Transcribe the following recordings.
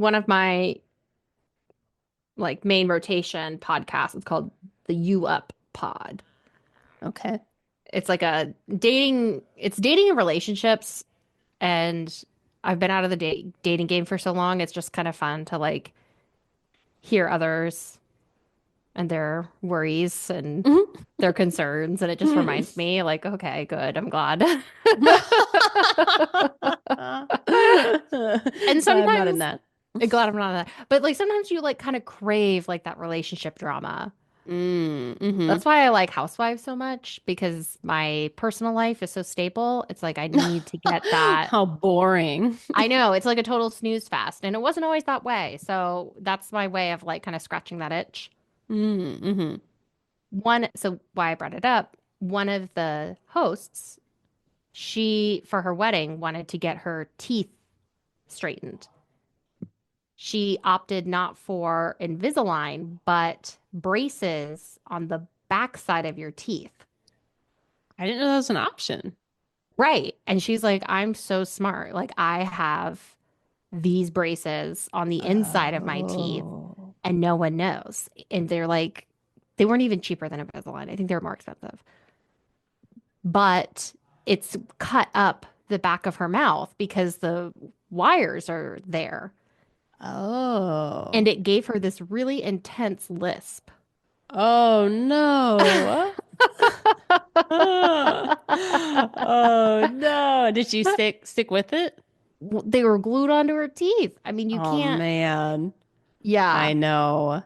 one of my like main rotation podcasts is called the You Up Pod. Okay. It's like it's dating and relationships. And I've been out of the dating game for so long. It's just kind of fun to like hear others and their worries and Mhm. their concerns. And it just reminds me, like, okay, good. I'm glad. And Glad I'm not in sometimes, that. glad I'm not in that. But like sometimes you like kind of crave like that relationship drama. Mm-hmm. That's why I like Housewives so much because my personal life is so stable. It's like I need to get that. How boring. I know it's like a total snooze fest, and it wasn't always that way. So that's my way of like kind of scratching that itch. Mm-hmm. So why I brought it up, one of the hosts, she for her wedding wanted to get her teeth straightened. She opted not for Invisalign, but braces on the backside of your teeth. I didn't know that was an option. Right. And she's like, I'm so smart. Like, I have these braces on the inside of my teeth Oh. and no one knows. And they're like, they weren't even cheaper than Invisalign. I think they were more expensive. But it's cut up the back of her mouth because the wires are there. Oh. And it gave her this really intense lisp. Oh no. Oh, oh no. Did she stick with it? They were glued onto her teeth. I mean, you Oh can't. man. Yeah. I know.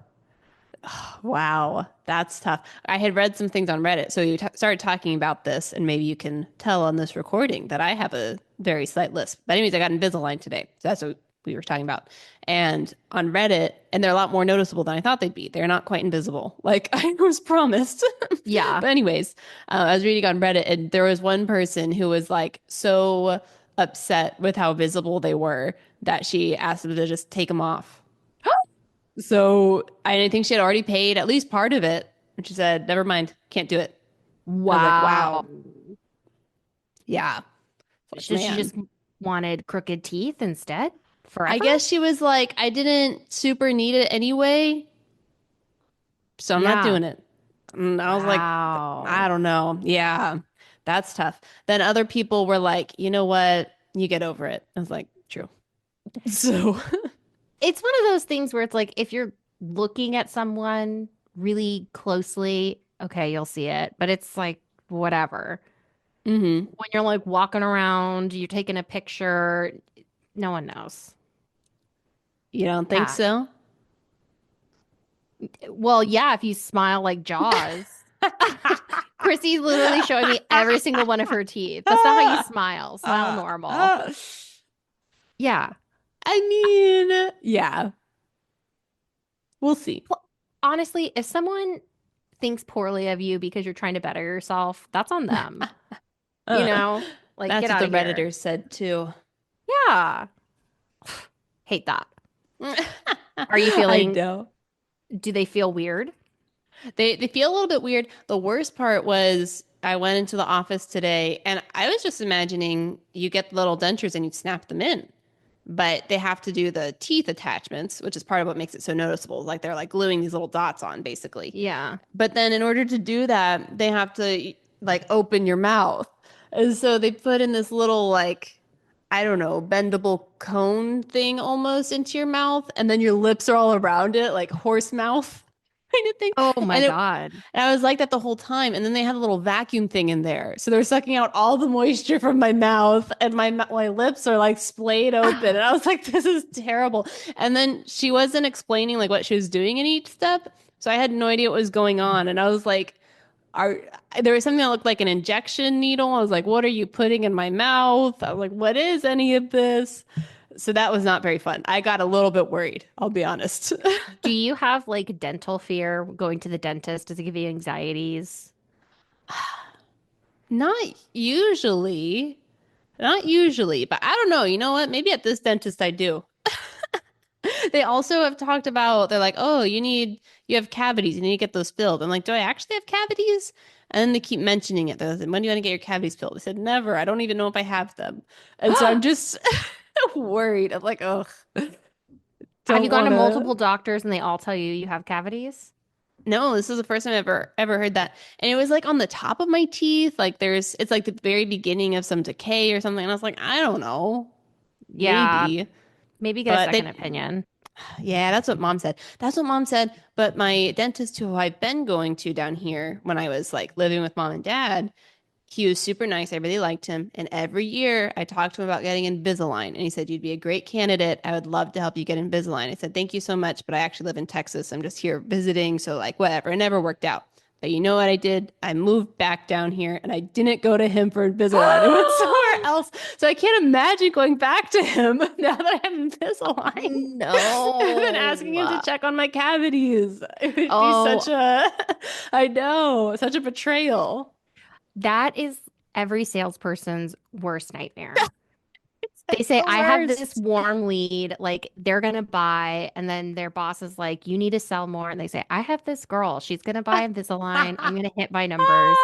Wow, that's tough. I had read some things on Reddit. So you started talking about this, and maybe you can tell on this recording that I have a very slight lisp. But anyways, I got Invisalign today. So that's what we were talking about. And on Reddit, and they're a lot more noticeable than I thought they'd be. They're not quite invisible, like I was promised. Yeah. But anyways, I was reading on Reddit, and there was one person who was like so upset with how visible they were that she asked them to just take them off. So I think she had already paid at least part of it. And she said, never mind, can't do it. I was like, Wow. wow. Yeah. Like, She man. just wanted crooked teeth instead I forever? guess she was like, I didn't super need it anyway, so I'm not Yeah. doing it. And I was like, I Wow. don't know. Yeah, that's tough. Then other people were like, you know what? You get over it. I was like, true. So, It's one of those things where it's like if you're looking at someone really closely, okay, you'll see it, but it's like whatever. hmm. When you're like walking around, you're taking a picture, no one knows. You don't think Yeah. so? Well, yeah, if you smile like Jaws. Chrissy's literally showing me every single one of her teeth. That's not how you smile. Smile normal. Uh, Yeah. I mean, yeah, we'll see. Well, honestly, if someone thinks poorly of you because you're trying to better yourself, that's on them. You Uh, know, like that's get what out the of here. Redditors said too. Yeah. Hate that. Are you I feeling, know. do they feel weird? They feel a little bit weird. The worst part was I went into the office today and I was just imagining you get the little dentures and you snap them in. But they have to do the teeth attachments, which is part of what makes it so noticeable. Like they're like gluing these little dots on basically. Yeah. But then in order to do that, they have to like open your mouth. And so they put in this little like I don't know, bendable cone thing almost into your mouth, and then your lips are all around it, like horse mouth kind of thing. Oh my And it God. and I was like that the whole time. And then they had a little vacuum thing in there. So they're sucking out all the moisture from my mouth, and my lips are like splayed open. And I was like, this is terrible. And then she wasn't explaining like what she was doing in each step. So I had no idea what was going on. And I was like, are there was something that looked like an injection needle. I was like, what are you putting in my mouth? I was like, what is any of this? So that was not very fun. I got a little bit worried, I'll be honest. Do you have like dental fear going to the dentist? Does it give you anxieties? Not usually. Not usually, but I don't know. You know what? Maybe at this dentist I do. They also have talked about, they're like, oh, you have cavities. You need to get those filled. I'm like, do I actually have cavities? And then they keep mentioning it. They're like, when do you want to get your cavities filled? I said, never. I don't even know if I have them. And so I'm just worried. I'm like, oh, Have you don't gone to want to. multiple doctors and they all tell you you have cavities? No, this is the first time I've ever heard that. And it was like on the top of my teeth. Like it's like the very beginning of some decay or something. And I was like, I don't know. Yeah, Maybe. maybe get a But second they opinion. yeah, that's what mom said. That's what mom said. But my dentist who I've been going to down here when I was like living with mom and dad, he was super nice. I really liked him. And every year I talked to him about getting Invisalign. And he said, you'd be a great candidate. I would love to help you get Invisalign. I said, thank you so much. But I actually live in Texas. I'm just here visiting. So, like, whatever. It never worked out. But you know what I did? I moved back down here and I didn't go to him for Invisalign. I went somewhere else. So I can't imagine going back to him now that I have Invisalign. I've been asking him to No. check on my cavities. It would be such Oh, a, I know, such a betrayal. that is every salesperson's worst nightmare. They It's say, the I have this worst. warm lead, like they're gonna buy, and then their boss is like, you need to sell more. And they say, I have this girl, she's gonna buy Invisalign. I'm gonna hit my numbers.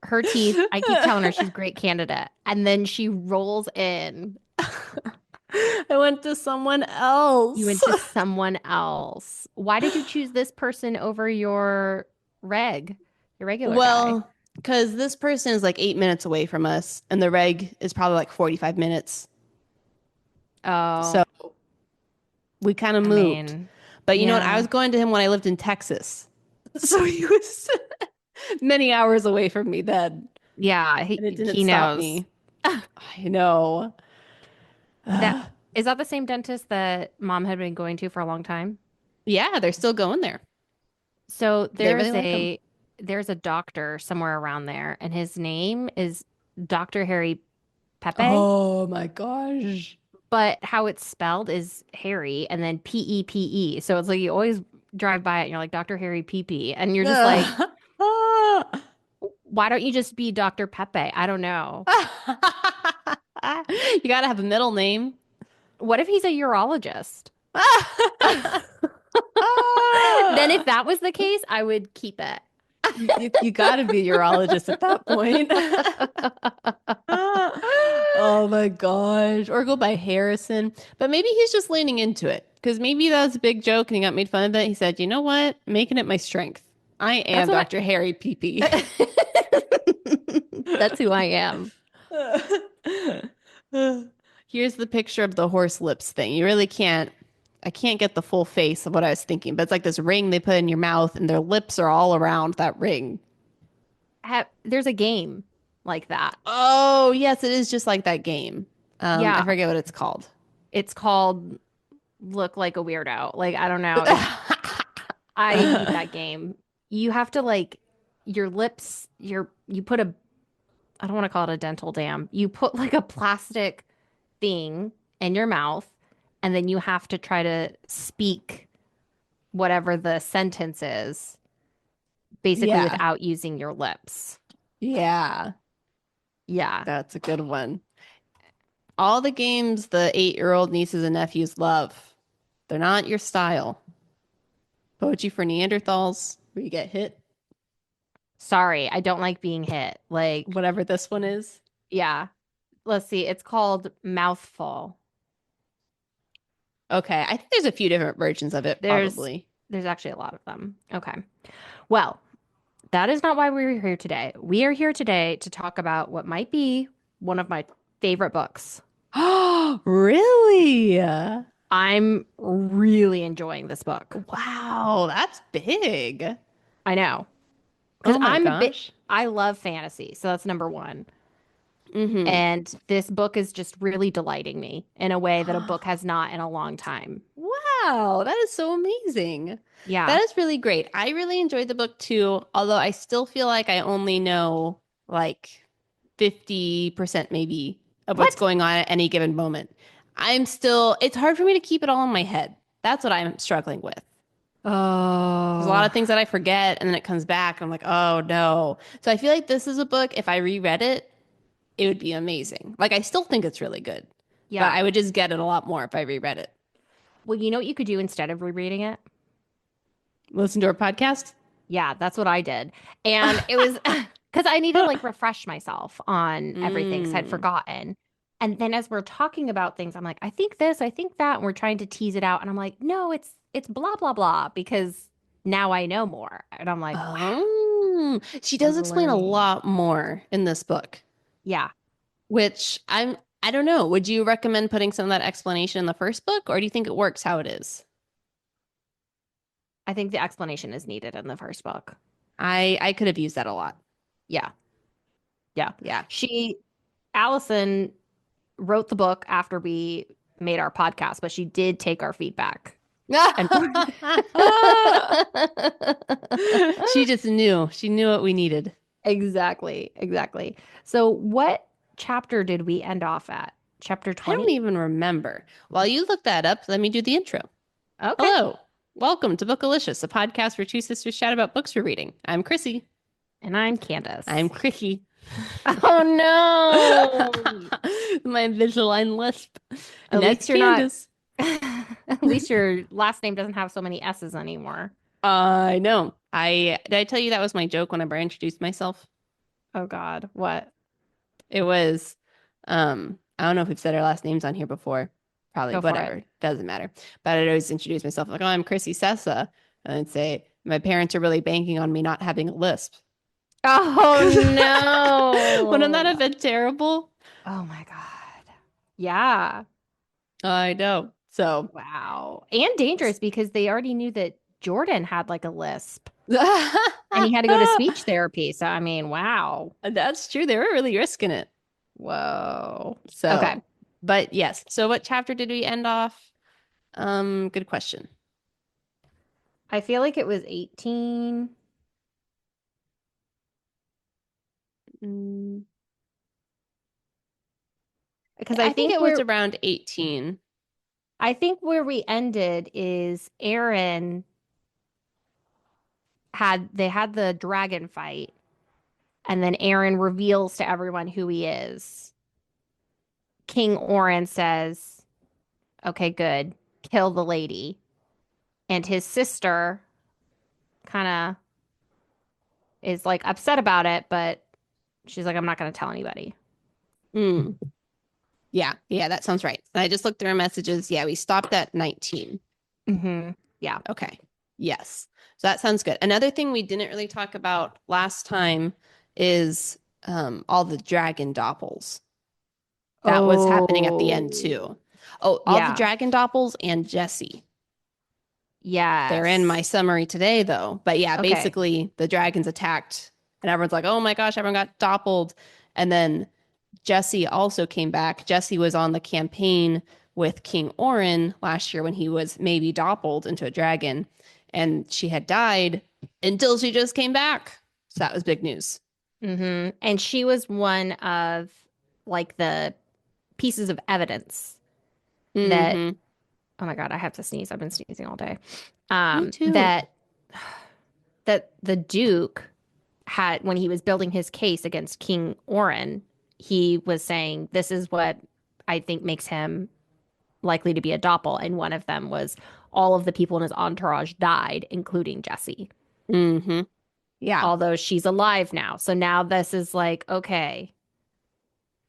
Her teeth, I keep telling her she's a great candidate. And then she rolls in. I went to someone You else. went to someone else. Why did you choose this person over your regular guy? Well, because this person is like 8 minutes away from us, and the reg is probably like 45 minutes. Oh, So we kind of I moved. mean, But you know what? I yeah. was going to him when I lived in Texas. So he was many hours away from me then, Yeah, and it didn't he stop knows. me. I know. That is that the same dentist that mom had been going to for a long time? Yeah, they're still going there. So They really like him. there's a doctor somewhere around there, and his name is Dr. Harry Pepe, Oh my gosh. but how it's spelled is Harry and then Pepe. So it's like you always drive by it and you're like Dr. Harry PP, and you're just like, Ah. why don't you just be Dr. Pepe? I don't know. You gotta have a middle name. What if he's a urologist? Then if that was the case, I would keep it. You gotta be a urologist at that point. Oh my gosh. Or go by Harrison. But maybe he's just leaning into it. Because maybe that was a big joke and he got made fun of it. He said, you know what? Making it my strength. I That's am what Dr. Harry PP. That's who I am. Here's the picture of the horse lips thing. You really can't, I can't get the full face of what I was thinking, but it's like this ring they put in your mouth and their lips are all around that ring. There's a game like that. Oh, yes, it is just like that game. I Yeah, forget what it's called. it's called Look Like a Weirdo. Like, I don't know. I hate that game. You have to like your lips, you put a I don't want to call it a dental dam. You put like a plastic thing in your mouth, and then you have to try to speak whatever the sentence is, basically Yeah. without using your lips. Yeah. Yeah. That's a good one. All the games the 8-year-old nieces and nephews love, they're not your style. Poetry for Neanderthals, where you get hit, Sorry, I don't like being hit. Like, whatever this one is. yeah. Let's see. It's called Mouthful. Okay, I think there's a few different versions of it, There's probably. there's actually a lot of them. Okay. Well, that is not why we're here today. We are here today to talk about what might be one of my favorite books. Oh, really? I'm really enjoying this book. Wow, that's big. I know. Because Oh my gosh. I love fantasy. So that's number one. Mm-hmm. And this book is just really delighting me in a way that a book has not in a long time. Wow, that is so amazing. Yeah. That is really great. I really enjoyed the book too, although I still feel like I only know like 50% maybe of what's What? going on at any given moment. It's hard for me to keep it all in my head. That's what I'm struggling with. There's a lot Oh, of things that I forget and then it comes back and I'm like, oh no. So I feel like this is a book, if I reread it, it would be amazing. Like I still think it's really good, but yeah. I would just get it a lot more if I reread it. Well, you know what you could do instead of rereading it? Listen to our podcast. Yeah, that's what I did. And it was because I need to like refresh myself on everything because I'd Mm. forgotten. And then as we're talking about things, I'm like, I think this, I think that, and we're trying to tease it out. And I'm like, no, it's blah blah blah because now I know more. And I'm like, wow, She does I'm explain a learning. lot more in this book, Yeah, which I don't know. Would you recommend putting some of that explanation in the first book, or do you think it works how it is? I think the explanation is needed in the first book. I could have used that a lot. Yeah, yeah. Yeah. Allison wrote the book after we made our podcast, but she did take our feedback. And She just knew. She knew what we needed. exactly, exactly. So what chapter did we end off at? Chapter I don't 20? even remember. While you look that up, let me do the intro. Okay. Hello. Welcome to Bookalicious, a podcast where two sisters chat about books we're reading. I'm Chrissy. And I'm Candace. I'm Cricky. Oh no. My Invisalign lisp. At And that's least you're not Candace. at least your last name doesn't have so many S's anymore. I know. Did I tell you that was my joke whenever I introduced myself? Oh God. What? It was, I don't know if we've said our last names on here before. Probably, Go for it. whatever. Doesn't matter. But I'd always introduce myself like, oh, I'm Chrissy Sessa. And I'd say, my parents are really banking on me not having a lisp. Oh Wouldn't that have no. been terrible? Oh my God. Yeah. I know. So Wow. And dangerous because they already knew that Jordan had like a lisp and he had to go to speech therapy. So, I mean, wow. that's true. They were really risking it. Whoa. Okay. So, but yes. So what chapter did we end off? Good question. I feel like it was 18 Mm, because I think it was around 18. I think where we ended is Aaron they had the dragon fight and then Aaron reveals to everyone who he is. King Orin says, "Okay, good. Kill the lady." And his sister kind of is like upset about it, but she's like, I'm not going to tell anybody. Mm. Yeah, yeah, that sounds right. And I just looked through our messages. Yeah, we stopped at 19. Yeah. Okay. Yes. So that sounds good. Another thing we didn't really talk about last time is all the dragon doppels. That was happening at the end Oh, too. Oh, all the yeah. dragon doppels and Jesse. They're in my Yes. summary today though. But yeah, Okay. basically the dragons attacked and everyone's like, "Oh my gosh, everyone got doppled." And then Jesse also came back. Jesse was on the campaign with King Orin last year when he was maybe doppled into a dragon, and she had died until she just came back. So that was big news. And she was one of like the pieces of evidence that, Mm-hmm. oh my God, I have to sneeze. I've been sneezing all day. Me too. That the Duke had when he was building his case against King Orin, he was saying, this is what I think makes him likely to be a doppel. And one of them was all of the people in his entourage died, including Jesse, Mm-hmm. Yeah. although she's alive now. So now this is like, okay,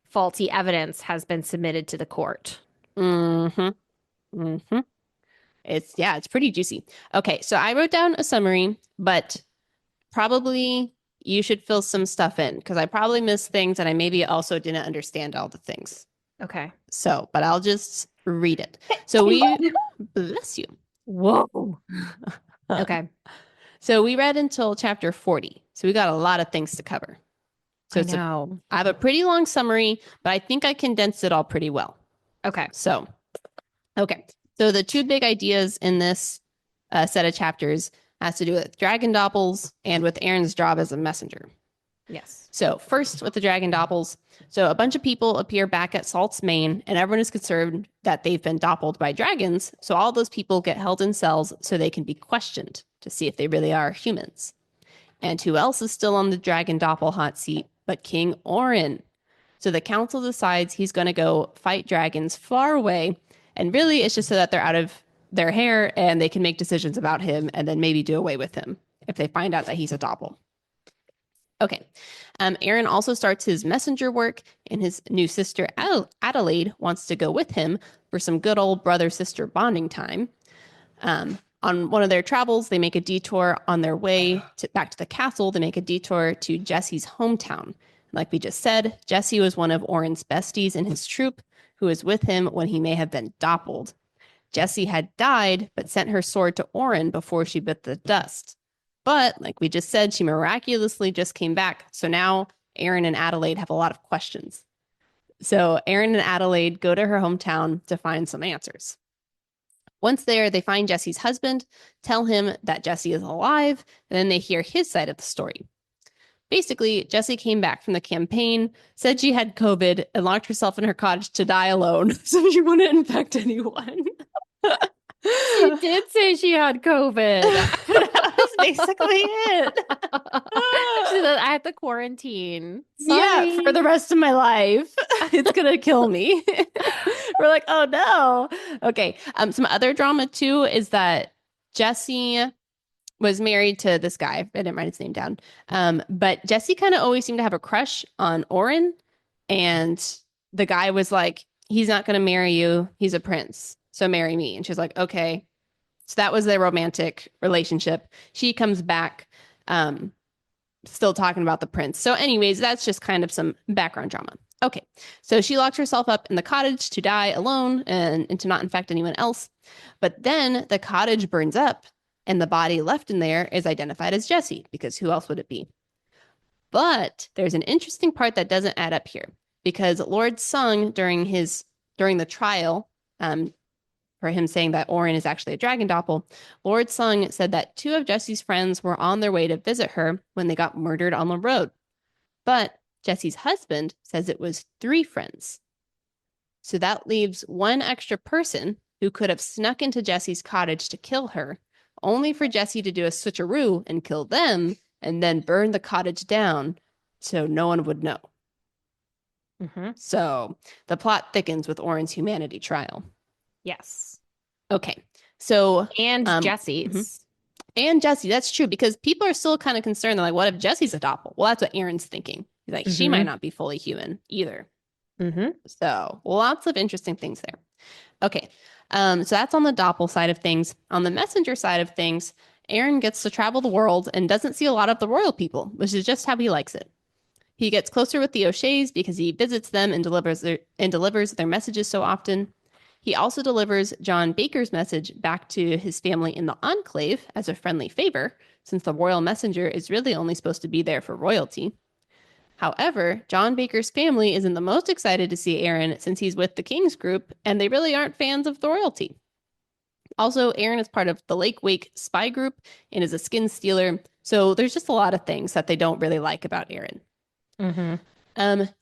faulty evidence has been submitted to the court. Mm-hmm. Mm-hmm. It's pretty juicy. Okay, so I wrote down a summary, but probably you should fill some stuff in because I probably missed things and I maybe also didn't understand all the things. Okay. So, but I'll just read it. So bless you. Whoa. Okay. So we read until chapter 40. So we got a lot of things to cover. So I know. I have a pretty long summary, but I think I condensed it all pretty well. Okay. So, okay. So the two big ideas in this set of chapters has to do with dragon doppels and with Aaron's job as a messenger. Yes. So first with the dragon doppels. So a bunch of people appear back at Salt's Main and everyone is concerned that they've been doppled by dragons. So all those people get held in cells so they can be questioned to see if they really are humans. And who else is still on the dragon doppel hot seat but King Orin? So the council decides he's going to go fight dragons far away. And really it's just so that they're out of their hair and they can make decisions about him and then maybe do away with him if they find out that he's a doppel. Okay. Aaron also starts his messenger work, and his new sister Adelaide wants to go with him for some good old brother-sister bonding time. On one of their travels, they make a detour on their way back to the castle. They make a detour to Jesse's hometown. Like we just said, Jesse was one of Oren's besties in his troop, who was with him when he may have been doppled. Jesse had died, but sent her sword to Oren before she bit the dust. But, like we just said, she miraculously just came back. So now Aaron and Adelaide have a lot of questions. So Aaron and Adelaide go to her hometown to find some answers. Once there, they find Jesse's husband, tell him that Jesse is alive, and then they hear his side of the story. Basically, Jessie came back from the campaign, said she had COVID, and locked herself in her cottage to die alone so she wouldn't infect anyone. She did say she had COVID. That was basically it. She said, I have to quarantine. Yeah, Sorry. for the rest of my life. It's going to kill me. We're like, oh no. Okay. Some other drama too is that Jesse was married to this guy. I didn't write his name down. But Jesse kind of always seemed to have a crush on Oren. And the guy was like, he's not going to marry you. He's a prince. So marry me. And she's like, okay. So that was their romantic relationship. She comes back, still talking about the prince. So anyways, that's just kind of some background drama. Okay. So she locks herself up in the cottage to die alone and to not infect anyone else. But then the cottage burns up and the body left in there is identified as Jesse, because who else would it be? But there's an interesting part that doesn't add up here, because Lord Sung during the trial, for him saying that Oren is actually a dragon doppel, Lord Sung said that 2 of Jesse's friends were on their way to visit her when they got murdered on the road. But Jesse's husband says it was 3 friends. So that leaves 1 extra person who could have snuck into Jesse's cottage to kill her, only for Jesse to do a switcheroo and kill them and then burn the cottage down so no one would know. Mm-hmm. So the plot thickens with Oren's humanity trial. Yes. Okay. So and Jesse's. And Jesse, that's true, because people are still kind of concerned. They're like, what if Jesse's a doppel? Well, that's what Aaron's thinking. He's like, she might not be fully human either. So lots of interesting things there. Okay. So that's on the doppel side of things. On the messenger side of things, Aaron gets to travel the world and doesn't see a lot of the royal people, which is just how he likes it. He gets closer with the O'Sheas because he visits them and delivers their messages so often. He also delivers John Baker's message back to his family in the Enclave as a friendly favor, since the royal messenger is really only supposed to be there for royalty. However, John Baker's family isn't the most excited to see Aaron since he's with the King's group, and they really aren't fans of the royalty. Also, Aaron is part of the Lake Wake spy group and is a skin stealer, so there's just a lot of things that they don't really like about Aaron.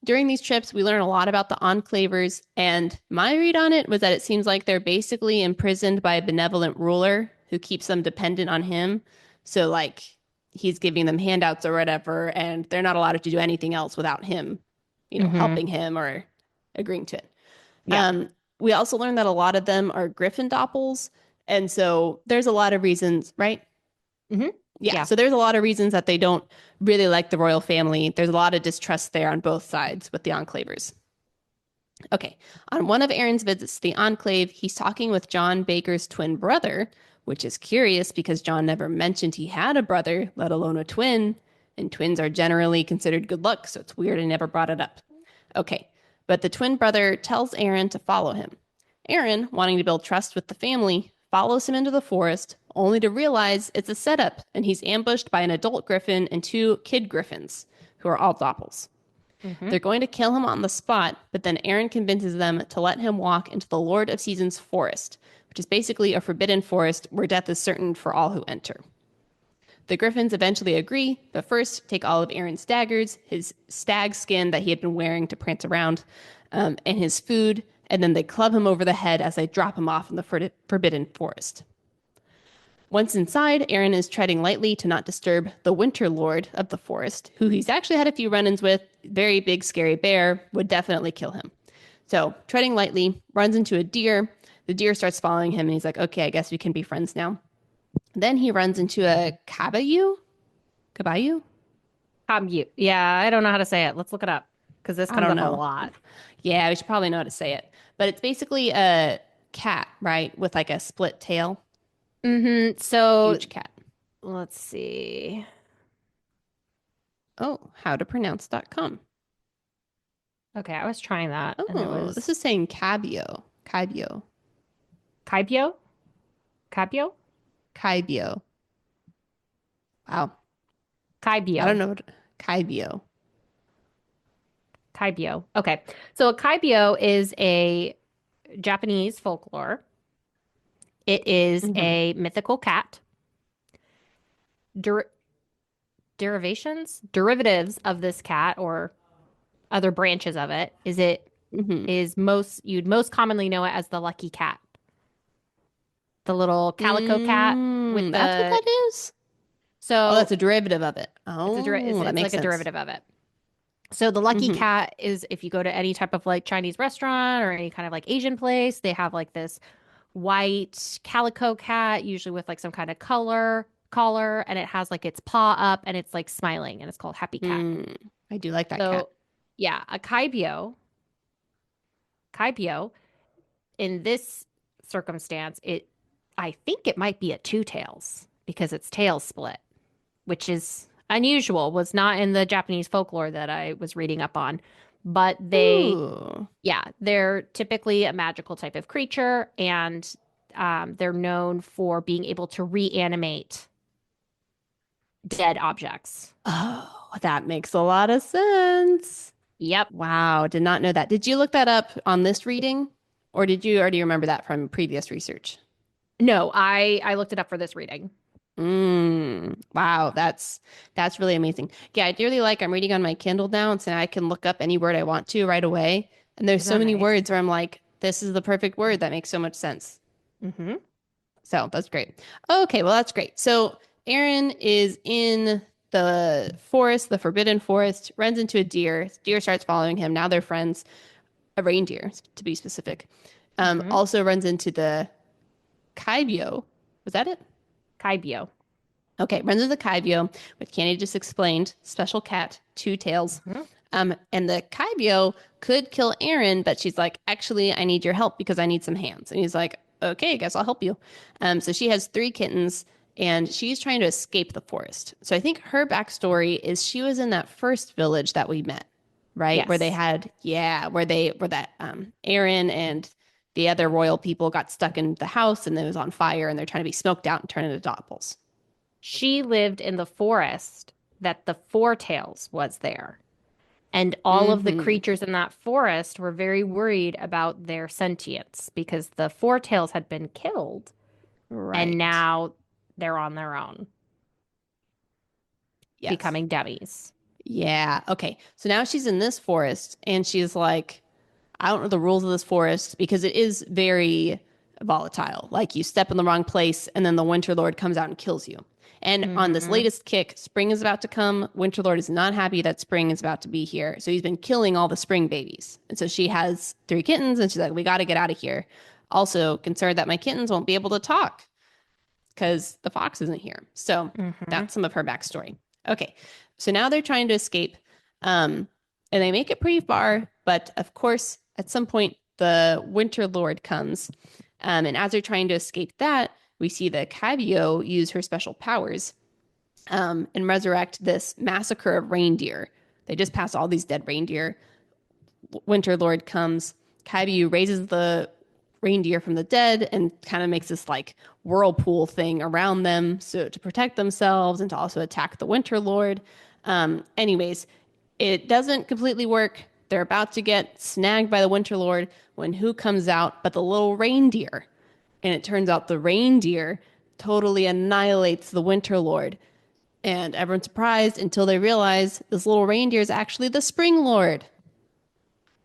During these trips, we learn a lot about the Enclavers, and my read on it was that it seems like they're basically imprisoned by a benevolent ruler who keeps them dependent on him. So, like, he's giving them handouts or whatever, and they're not allowed to do anything else without him, helping him or agreeing to it. Yeah. We also learned that a lot of them are Griffin doppels, and so there's a lot of reasons, right? Yeah, so there's a lot of reasons that they don't really like the royal family. There's a lot of distrust there on both sides with the Enclavers. Okay, on one of Aaron's visits to the Enclave, he's talking with John Baker's twin brother, which is curious because John never mentioned he had a brother, let alone a twin, and twins are generally considered good luck, so it's weird I never brought it up. Okay, but the twin brother tells Aaron to follow him. Aaron, wanting to build trust with the family, follows him into the forest, only to realize it's a setup, and he's ambushed by an adult griffin and 2 kid griffins, who are all doppels. They're going to kill him on the spot, but then Aaron convinces them to let him walk into the Lord of Seasons forest, which is basically a forbidden forest where death is certain for all who enter. The griffins eventually agree, but first take all of Aaron's daggers, his stag skin that he had been wearing to prance around, and his food, and then they club him over the head as they drop him off in the forbidden forest. Once inside, Aaron is treading lightly to not disturb the Winter Lord of the forest, who he's actually had a few run-ins with. Very big, scary bear, would definitely kill him. So, treading lightly, runs into a deer. The deer starts following him, and he's like, okay, I guess we can be friends now. Then he runs into a caballo? Commute. Yeah, I don't know how to say it. Let's look it up because this I comes don't up a know. lot. Yeah, we should probably know how to say it. But it's basically a cat, right? With like a split tail. So Huge cat. let's see. Oh, howtopronounce.com. Okay, I was trying that and it Oh, this was is saying cabio. Cabio. Kaibyo? Kaibyo? Cabio. Wow. I don't Kaibyo. know what cabio. Kaibyo. Okay. So a kaibyo is a Japanese folklore. It is Hmm. a mythical cat. Der derivatives of this cat or other branches of it Hmm. is most you'd most commonly know it as the lucky cat. The little calico cat with That's what the that is? Oh, that's so a derivative of it. it's, Oh, that it's makes like a sense. derivative of it. So the lucky Hmm. cat is if you go to any type of like Chinese restaurant or any kind of like Asian place, they have like this white calico cat, usually with like some kind of collar, and it has like its paw up and it's like smiling and it's called Happy Cat. Mm, I do like that cat. So yeah, a kaibyo in this circumstance, it I think it might be a two tails because its tail split, which is unusual, was not in the Japanese folklore that I was reading up on. But Ooh. they're typically a magical type of creature, and they're known for being able to reanimate dead objects. Oh, that makes a lot of sense. Yep. Wow, did not know that. Did you look that up on this reading, or did you already remember that from previous research? No, I looked it up for this reading. Wow, that's really amazing. Yeah, I do really like I'm reading on my Kindle now, and so I can look up any word I want to right away. And there's Isn't so that many nice? words where I'm like, this is the perfect word that makes so much sense. Hmm. So that's great. Okay, well, that's great. So Aaron is in the forest, the forbidden forest, runs into a deer. Deer starts following him. Now they're friends. A reindeer, to be specific. Hmm. Also runs into the Kaibyo. Was that it? Kaibyo. Okay, runs into the Kaibyo, which Candy just explained. Special cat, two tails. Hmm. And the Kaibyo could kill Aaron, but she's like, actually, I need your help because I need some hands. And he's like, okay, I guess I'll help you. So she has three kittens and she's trying to escape the forest. So I think her backstory is she was in that first village that we met, right? Where they Yes. had, yeah, where that Aaron and the other royal people got stuck in the house and it was on fire and they're trying to be smoked out and turned into doppels. She lived in the forest that the Four Tails was there. And all of the Hmm. creatures in that forest were very worried about their sentience because the Four Tails had been killed and Right. now they're on their own, Yes. becoming dummies. Yeah. Okay. So now she's in this forest and she's like, I don't know the rules of this forest because it is very volatile. Like you step in the wrong place and then the Winter Lord comes out and kills you. And on this Hmm. latest kick, spring is about to come. Winter Lord is not happy that spring is about to be here. So he's been killing all the spring babies. And so she has three kittens and she's like, we got to get out of here. Also concerned that my kittens won't be able to talk because the fox isn't here. So Hmm. that's some of her backstory. Okay. So now they're trying to escape. Um, and they make it pretty far, but of course, at some point, the Winter Lord comes. And as they're trying to escape that, we see the Cabio use her special powers and resurrect this massacre of reindeer. They just pass all these dead reindeer. Winter Lord comes. Kaibu raises the reindeer from the dead and kind of makes this like whirlpool thing around them so to protect themselves and to also attack the Winter Lord. Anyways, it doesn't completely work. They're about to get snagged by the Winter Lord when who comes out but the little reindeer? And it turns out the reindeer totally annihilates the Winter Lord. And everyone's surprised until they realize this little reindeer is actually the Spring Lord.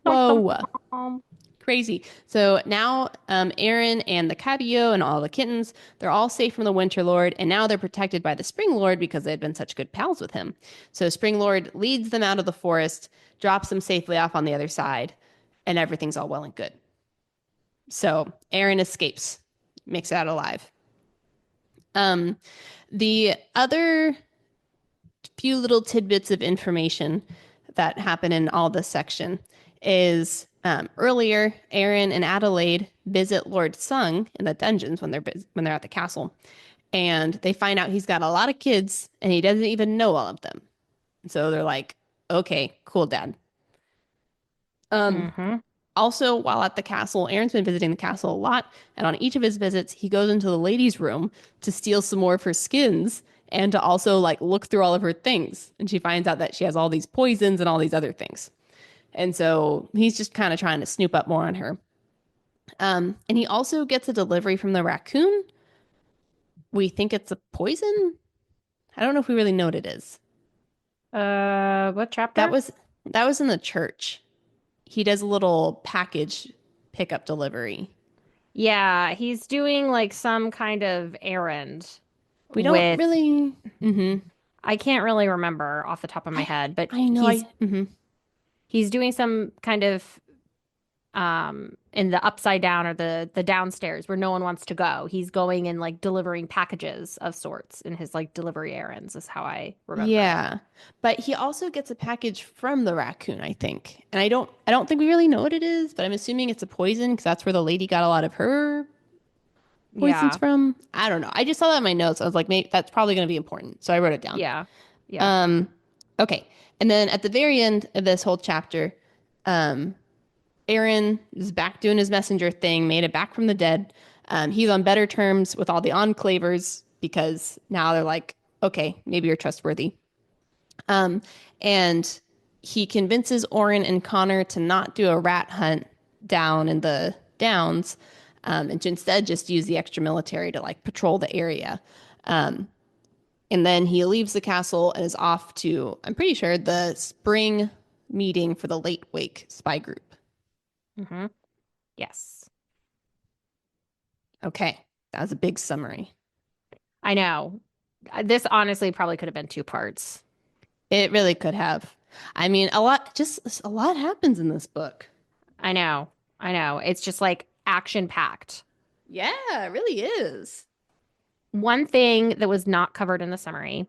Dum, dum, Whoa. dum. Crazy. So now Aaron and the Cabio and all the kittens, they're all safe from the Winter Lord, and now they're protected by the Spring Lord because they had been such good pals with him. So Spring Lord leads them out of the forest, drops them safely off on the other side, and everything's all well and good. So Aaron escapes, makes it out alive. Um, the other few little tidbits of information that happen in all this section is earlier, Aaron and Adelaide visit Lord Sung in the dungeons when they're at the castle, and they find out he's got a lot of kids and he doesn't even know all of them. So they're like, "Okay, cool, Dad." Um, Mm-hmm. Also, while at the castle, Aaron's been visiting the castle a lot, and on each of his visits, he goes into the ladies' room to steal some more of her skins and to also like look through all of her things. And she finds out that she has all these poisons and all these other things. And so he's just kind of trying to snoop up more on her. And he also gets a delivery from the raccoon. We think it's a poison. I don't know if we really know what it is. What That chapter? was that was in the church. He does a little package pickup delivery. Yeah, he's doing like some kind of errand We don't with, really. Hmm. I can't really remember off the top of my I head, but I know. he's I. Hmm. he's doing some kind of in the upside down or the downstairs where no one wants to go. He's going and like delivering packages of sorts in his like delivery errands is how I remember it. Yeah, but he also gets a package from the raccoon, I think. And I don't think we really know what it is, but I'm assuming it's a poison because that's where the lady got a lot of her poisons Yeah. from. I don't know. I just saw that in my notes. I was like, maybe that's probably going to be important, so I wrote it down. Yeah. Yeah. Um, okay. And then at the very end of this whole chapter, um, Aaron is back doing his messenger thing, made it back from the dead. He's on better terms with all the enclavers because now they're like, okay, maybe you're trustworthy. Um, and he convinces Orin and Connor to not do a rat hunt down in the downs, and to instead just use the extra military to like patrol the area. Um, and then he leaves the castle and is off to, I'm pretty sure, the spring meeting for the Late Wake spy group. Hmm. Yes. Okay, that was a big summary. I know. This honestly probably could have been two parts. It really could have. I mean, just a lot happens in this book. I know. I know. It's just like action packed. Yeah, it really is. One thing that was not covered in the summary,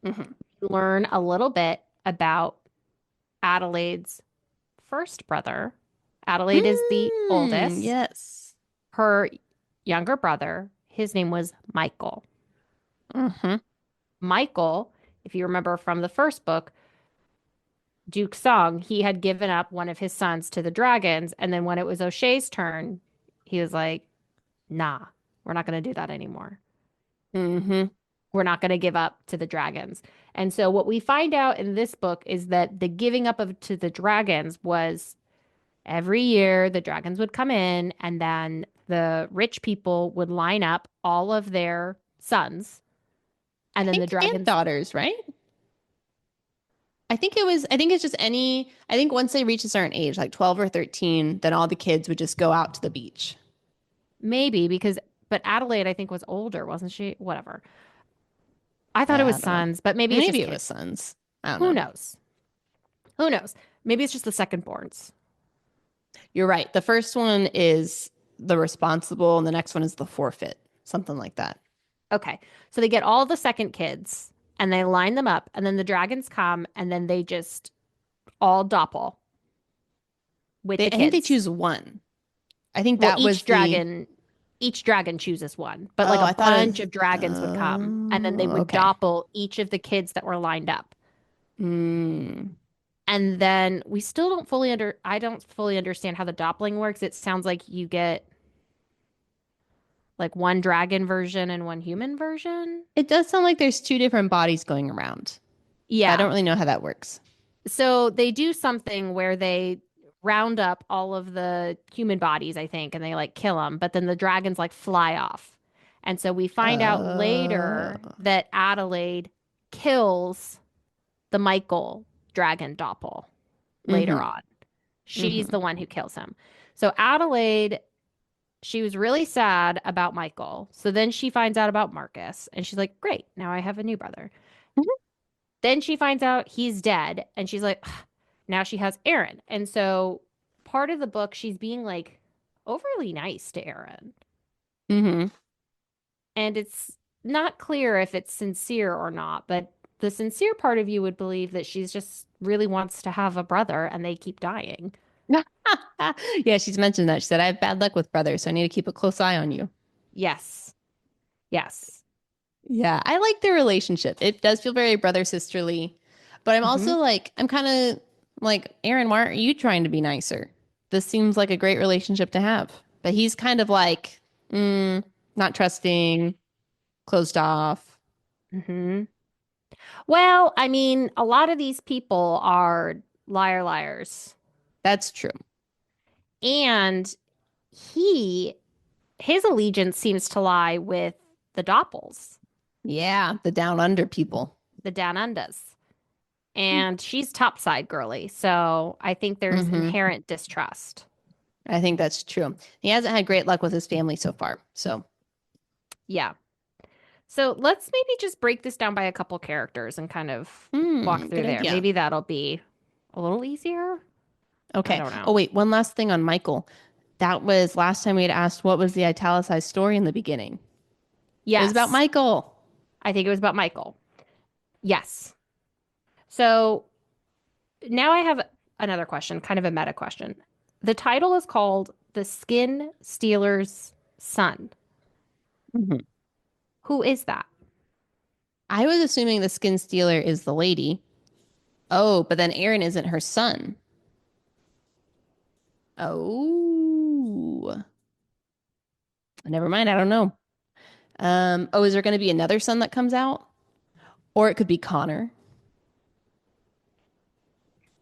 Hmm. learn a little bit about Adelaide's first brother. Adelaide is the oldest. Yes. Her younger brother, his name was Michael. Hmm. Michael, if you remember from the first book, Duke Song, he had given up one of his sons to the dragons. And then when it was O'Shea's turn, he was like, nah, we're not going to do that anymore. Hmm. We're not going to give up to the dragons. And so what we find out in this book is that the giving up of to the dragons was every year the dragons would come in and then the rich people would line up all of their sons I and then the think and dragons daughters, right? I think it's just any I think once they reach a certain age, like 12 or 13, then all the kids would just go out to the beach. maybe because but Adelaide I think was older, wasn't she? Whatever. I thought it was I don't know. sons, but maybe it's Maybe just it was kids. sons. I don't Who know. knows? Who knows? Maybe it's just the secondborns. You're right. The first one is the responsible, and the next one is the forfeit. Something like that. Okay. So they get all the second kids and they line them up, and then the dragons come and then they just all doppel with the I think they kids. choose one. I think Well, that was the. each dragon chooses one, but like Oh, a I thought it bunch was. of dragons would come and then they Oh, would okay. doppel each of the kids that were lined up. Mm. And then we still don't fully I don't fully understand how the doppling works. It sounds like you get like one dragon version and one human version. It does sound like there's two different bodies going around, but I Yeah. don't really know how that works. So they do something where they round up all of the human bodies, I think, and they like kill them, but then the dragons like fly off. And so we find out Uh, later that Adelaide kills the Michael dragon doppel later mm-hmm, on. She's mm-hmm. the one who kills him. So Adelaide, she was really sad about Michael. So then she finds out about Marcus and she's like, great, now I have a new brother. Then she finds out he's dead and she's like, now she has Aaron. And so part of the book, she's being like overly nice to Aaron. Mm-hmm. And it's not clear if it's sincere or not, but the sincere part of you would believe that she's just really wants to have a brother and they keep dying. Yeah, she's mentioned that. She said, I have bad luck with brothers, so I need to keep a close eye on you. Yes. Yes. Yeah, I like their relationship. It does feel very brother sisterly, but I'm Hmm. also like, I'm kind of like, Aaron, why aren't you trying to be nicer? This seems like a great relationship to have. But he's kind of like, not trusting, closed off. Hmm. Well, I mean, a lot of these people are liars. That's true. And he, his allegiance seems to lie with the Doppels, Yeah, the down under people. the Down Undas. And she's topside girly. So I think there's Hmm. inherent distrust. I think that's true. He hasn't had great luck with his family so far. So, Yeah. So let's maybe just break this down by a couple characters and kind of walk through good there. idea. Maybe that'll be a little easier. I Okay. don't Oh, know. wait, one last thing on Michael. That was last time we had asked what was the italicized story in the beginning. It was about Yes, Michael. I think it was about Michael. Yes. So now I have another question, kind of a meta question. The title is called The Skin Stealer's Son. Mhm. Who is that? I was assuming the skin stealer is the lady. Oh, but then Aaron isn't her son. Oh, never mind. I don't know. Oh, is there going to be another son that comes out? Or it could be Connor.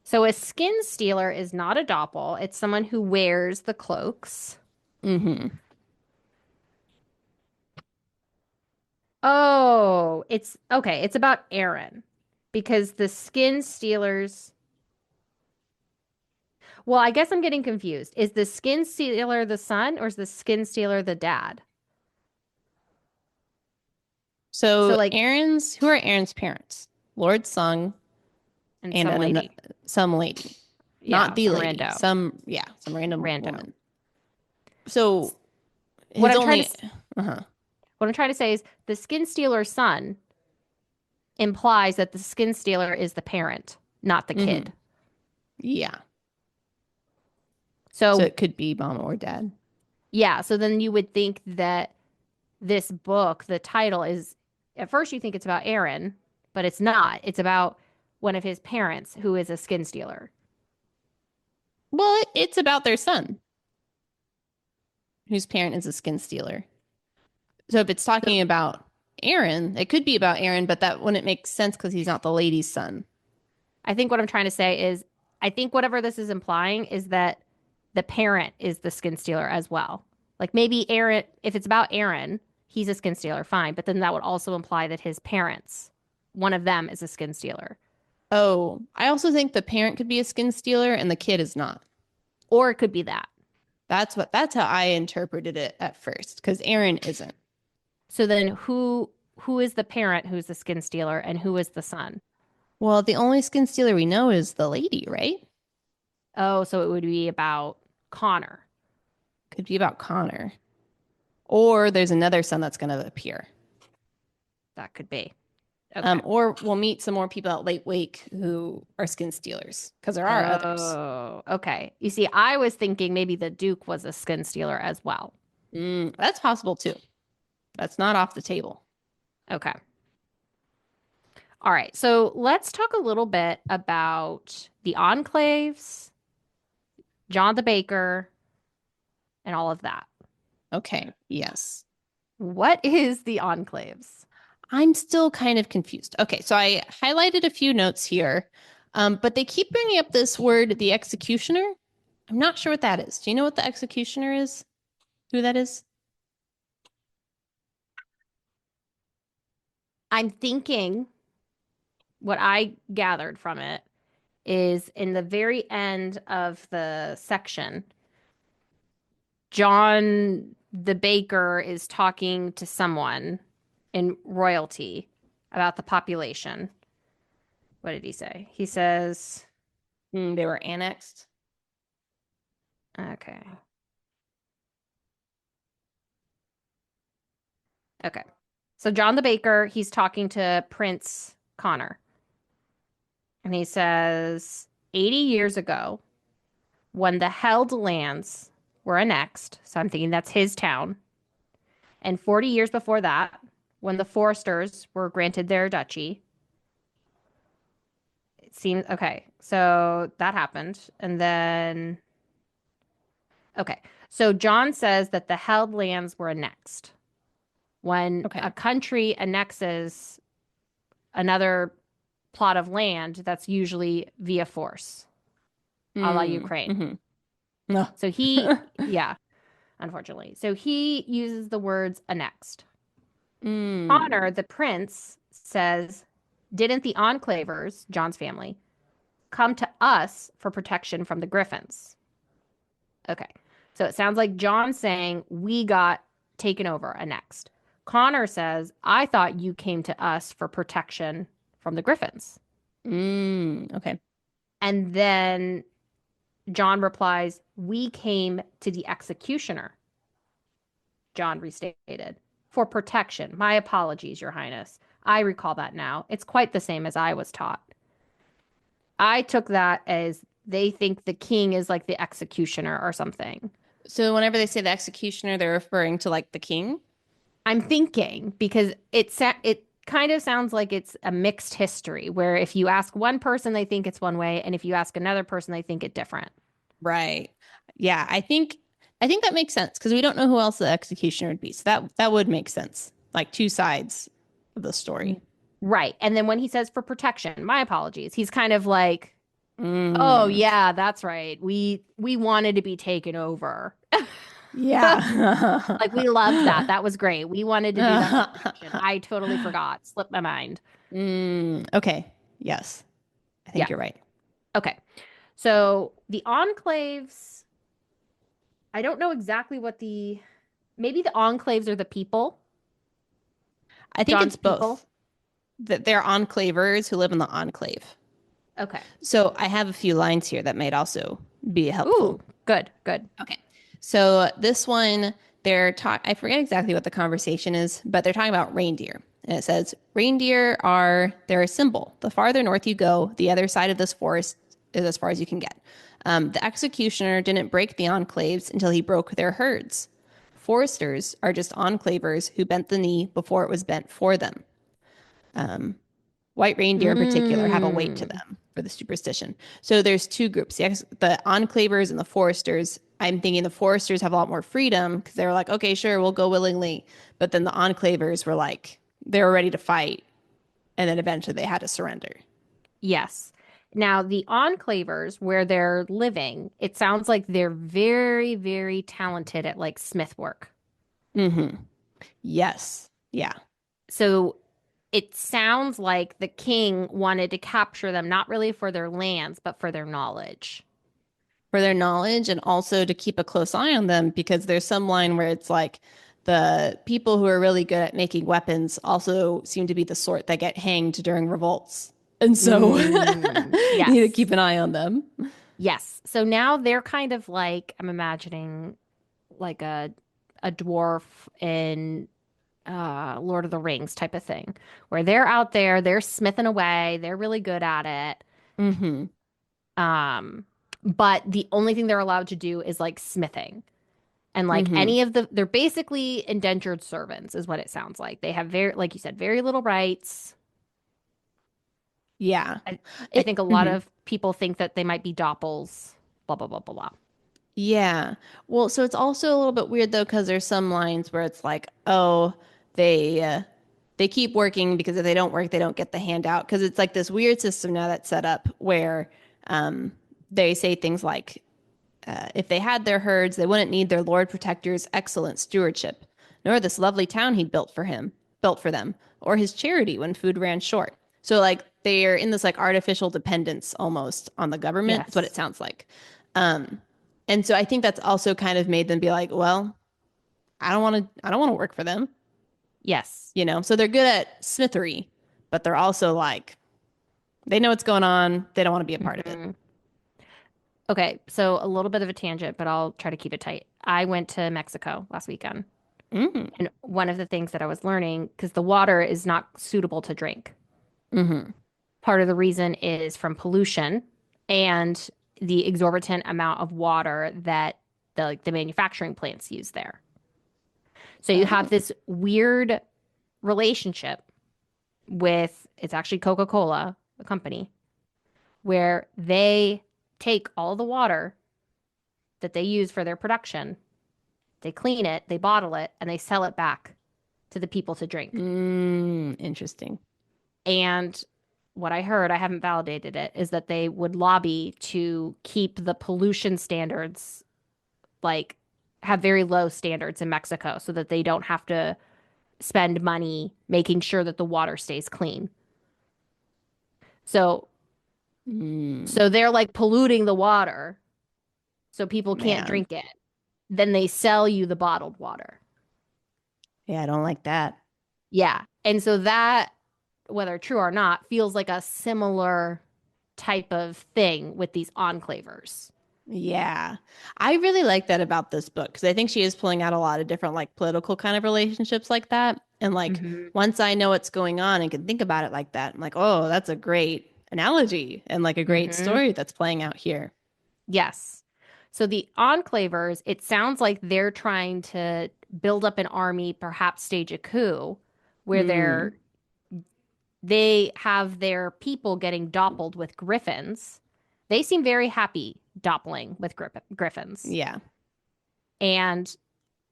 So a skin stealer is not a doppel. It's someone who wears the cloaks. Hmm. Oh, it's okay. It's about Aaron because the skin stealers. Well, I guess I'm getting confused. Is the skin stealer the son or is the skin stealer the dad? So So like, Who are Aaron's parents? Lord Sung and and some lady. some lady. Not Yeah, the some lady. rando. Some random Rando. woman. So What his I'm trying to only, uh-huh. what I'm trying to say is the skin stealer's son implies that the skin stealer is the parent, not the Hmm. kid. Yeah. So So it could be mom or dad. yeah, so then you would think that this book, the title is at first you think it's about Aaron, but it's not. It's about one of his parents who is a skin stealer. Well, it's about their son, whose parent is a skin stealer. So if it's So talking about Aaron, it could be about Aaron, but that wouldn't make sense because he's not the lady's son. I think what I'm trying to say is I think whatever this is implying is that the parent is the skin stealer as well. Like maybe Aaron, if it's about Aaron, he's a skin stealer, fine. But then that would also imply that his parents, one of them is a skin stealer. Oh, I also think the parent could be a skin stealer and the kid is not. Or it could be that. That's how I interpreted it at first, because Aaron isn't. So then who is the parent who's the skin stealer and who is the son? Well, the only skin stealer we know is the lady, right? Oh, so it would be about Connor. Could be about Connor. Or there's another son that's going to appear. That could be. Okay. Or we'll meet some more people at Late Wake who are skin stealers, because there are others. Oh, okay. You see, I was thinking maybe the Duke was a skin stealer as well. That's possible too. That's not off the table. Okay. All right. So let's talk a little bit about the enclaves, John the Baker, and all of that. Okay. Yes. What is the enclaves? I'm still kind of confused. Okay, so I highlighted a few notes here, but they keep bringing up this word, the executioner. I'm not sure what that is. Do you know what the executioner is? Who that is? I'm thinking what I gathered from it is in the very end of the section, John the baker is talking to someone in royalty about the population. What did he say? He says, They were annexed. okay. Okay. So John the baker, he's talking to Prince. Connor. And he says 80 years ago, when the held lands were annexed, so I'm thinking that's his town, and 40 years before that, when the Foresters were granted their duchy, it seems okay. So that happened. And then, okay. So John says that the held lands were annexed. When Okay. a country annexes another plot of land, that's usually via force, a la Ukraine. Mm-hmm. No. So he, yeah, unfortunately. So he uses the words annexed. Connor, the prince, says, didn't the Enclavers, John's family, come to us for protection from the Griffins? Okay. So it sounds like John saying we got taken over, annexed. Connor says, I thought you came to us for protection from the Griffins. Okay. And then John replies, we came to the executioner. John restated, for protection. My apologies, Your Highness. I recall that now. It's quite the same as I was taught. I took that as they think the king is like the executioner or something. So whenever they say the executioner, they're referring to like the king? I'm thinking because it kind of sounds like it's a mixed history where if you ask one person, they think it's one way, and if you ask another person, they think it different. Right. Yeah, I think that makes sense because we don't know who else the executioner would be. So that would make sense. Like two sides of the story. Right. And then when he says for protection, my apologies, he's kind of like, oh Mm, yeah, that's right. We wanted to be taken over. yeah. Like we loved that. That was great. We wanted to do that for protection. I totally forgot. Slipped my mind. Okay. Yes. I think Yeah. you're right. Okay. So the enclaves, I don't know exactly what maybe the enclaves are the people, I think John's it's people. both. That they're enclavers who live in the enclave. Okay. So I have a few lines here that might also be helpful. Ooh, good, good. Okay. So this one, I forget exactly what the conversation is, but they're talking about reindeer. And it says, they're a symbol. The farther north you go, the other side of this forest is as far as you can get. The executioner didn't break the enclaves until he broke their herds. Foresters are just enclavers who bent the knee before it was bent for them. White reindeer in particular have a weight to Mm, them for the superstition. So there's two groups, the enclavers and the foresters. I'm thinking the foresters have a lot more freedom because they're like, okay, sure, we'll go willingly. But then the enclavers were like, they were ready to fight. And then eventually they had to surrender. yes. Now, the enclavers where they're living, it sounds like they're very, very talented at like smith work. Mm-hmm. Yes. Yeah. So it sounds like the king wanted to capture them, not really for their lands, but for their knowledge. For their knowledge and also to keep a close eye on them because there's some line where it's like the people who are really good at making weapons also seem to be the sort that get hanged during revolts. And so you need to Yes. keep an eye on them. Yes. So now they're kind of like, I'm imagining like a dwarf in Lord of the Rings type of thing, where they're out there, they're smithing away, they're really good at it. Mm-hmm. Um, but the only thing they're allowed to do is like smithing. And like Mm-hmm. any of they're basically indentured servants, is what it sounds like. They have very, like you said, very little rights. Yeah. I think a lot Mhm. of people think that they might be doppels, blah, blah, blah, blah, blah. Yeah. Well, so it's also a little bit weird though, because there's some lines where it's like, oh, they keep working because if they don't work, they don't get the handout. Because it's like this weird system now that's set up where um, they say things like, if they had their herds, they wouldn't need their Lord Protector's excellent stewardship, nor this lovely town he'd built for them, or his charity when food ran short. So like they're in this like artificial dependence almost on the government. Is what it Yes. sounds like. Um, and so I think that's also kind of made them be like, well, I don't want to work for them, Yes. you know. So they're good at smithery, but they're also like they know what's going on. They don't want to be a part of it. Mhm. Okay, so a little bit of a tangent, but I'll try to keep it tight. I went to Mexico last weekend, Mm, and one of the things that I was learning, because the water is not suitable to drink. Mm-hmm. Part of the reason is from pollution and the exorbitant amount of water that the manufacturing plants use there. So you have Oh. this weird relationship with it's actually Coca-Cola, the company, where they take all the water that they use for their production, they clean it, they bottle it, and they sell it back to the people to drink. Interesting. And what I heard, I haven't validated it, is that they would lobby to keep the pollution standards like have very low standards in Mexico so that they don't have to spend money making sure that the water stays clean. So Mm, so they're like polluting the water so people can't man. drink it. Then they sell you the bottled water. Yeah, I don't like that. Yeah. And so that, whether true or not, feels like a similar type of thing with these enclavers. Yeah. I really like that about this book because I think she is pulling out a lot of different like political kind of relationships like that. And like Hmm. once I know what's going on and can think about it like that, I'm like, oh, that's a great analogy and like a great Hmm. story that's playing out here. Yes. So the enclavers, it sounds like they're trying to build up an army, perhaps stage a coup, where Mm, they have their people getting doppled with griffins. They seem very happy doppling with griffins. yeah. And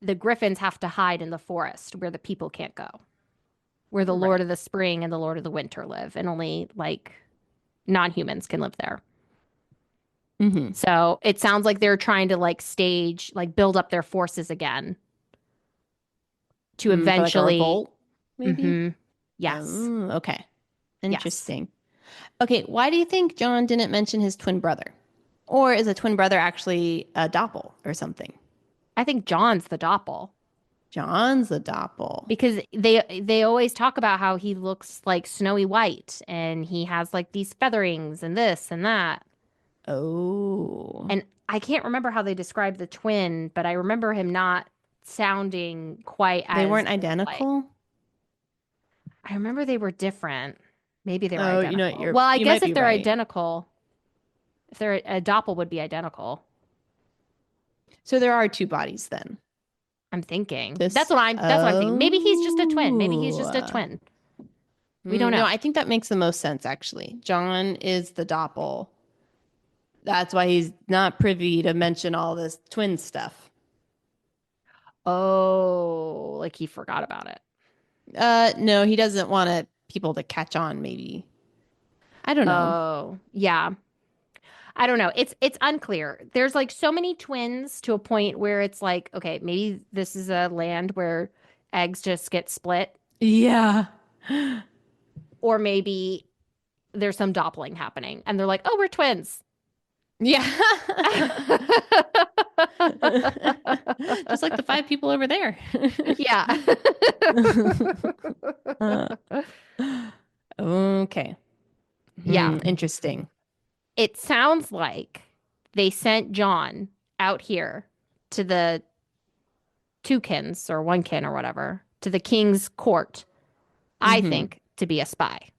the griffins have to hide in the forest where the people can't go, where the Lord Right. of the Spring and the Lord of the Winter live, and only like non-humans can live there. Hmm. So it sounds like they're trying to like stage, like build up their forces again to For like a eventually. revolt, maybe? Hmm. Yes. Oh, okay. Yes. Interesting. Okay, why do you think John didn't mention his twin brother? Or is a twin brother actually a doppel or something? I think John's the doppel John's a doppel. because they always talk about how he looks like Snowy White and he has like these featherings and this and that. Oh. And I can't remember how they described the twin, but I remember him not sounding quite They as weren't boy-like. identical? I remember they were different. Maybe they were Oh, you know what, identical. Well, I you guess might be right. if they're a doppel would be identical. So there are two bodies then. I'm thinking. This That's what I'm thinking. Maybe he's just a twin. Maybe he's just a oh. twin. We don't No, know. I think that makes the most sense actually. John is the doppel. That's why he's not privy to mention all this twin stuff. Oh, like he forgot about it. No, he doesn't want people to catch on, maybe. I don't know. Oh, yeah. I don't know. It's unclear. There's like so many twins to a point where it's like, okay, maybe this is a land where eggs just get split, Yeah. or maybe there's some doppling happening and they're like, "Oh, we're twins." Yeah. Just like the five people over there. Yeah. Okay. Yeah. Interesting. It sounds like they sent John out here to the twokins or one kin or whatever, to the king's court, I Hmm. think, to be a spy.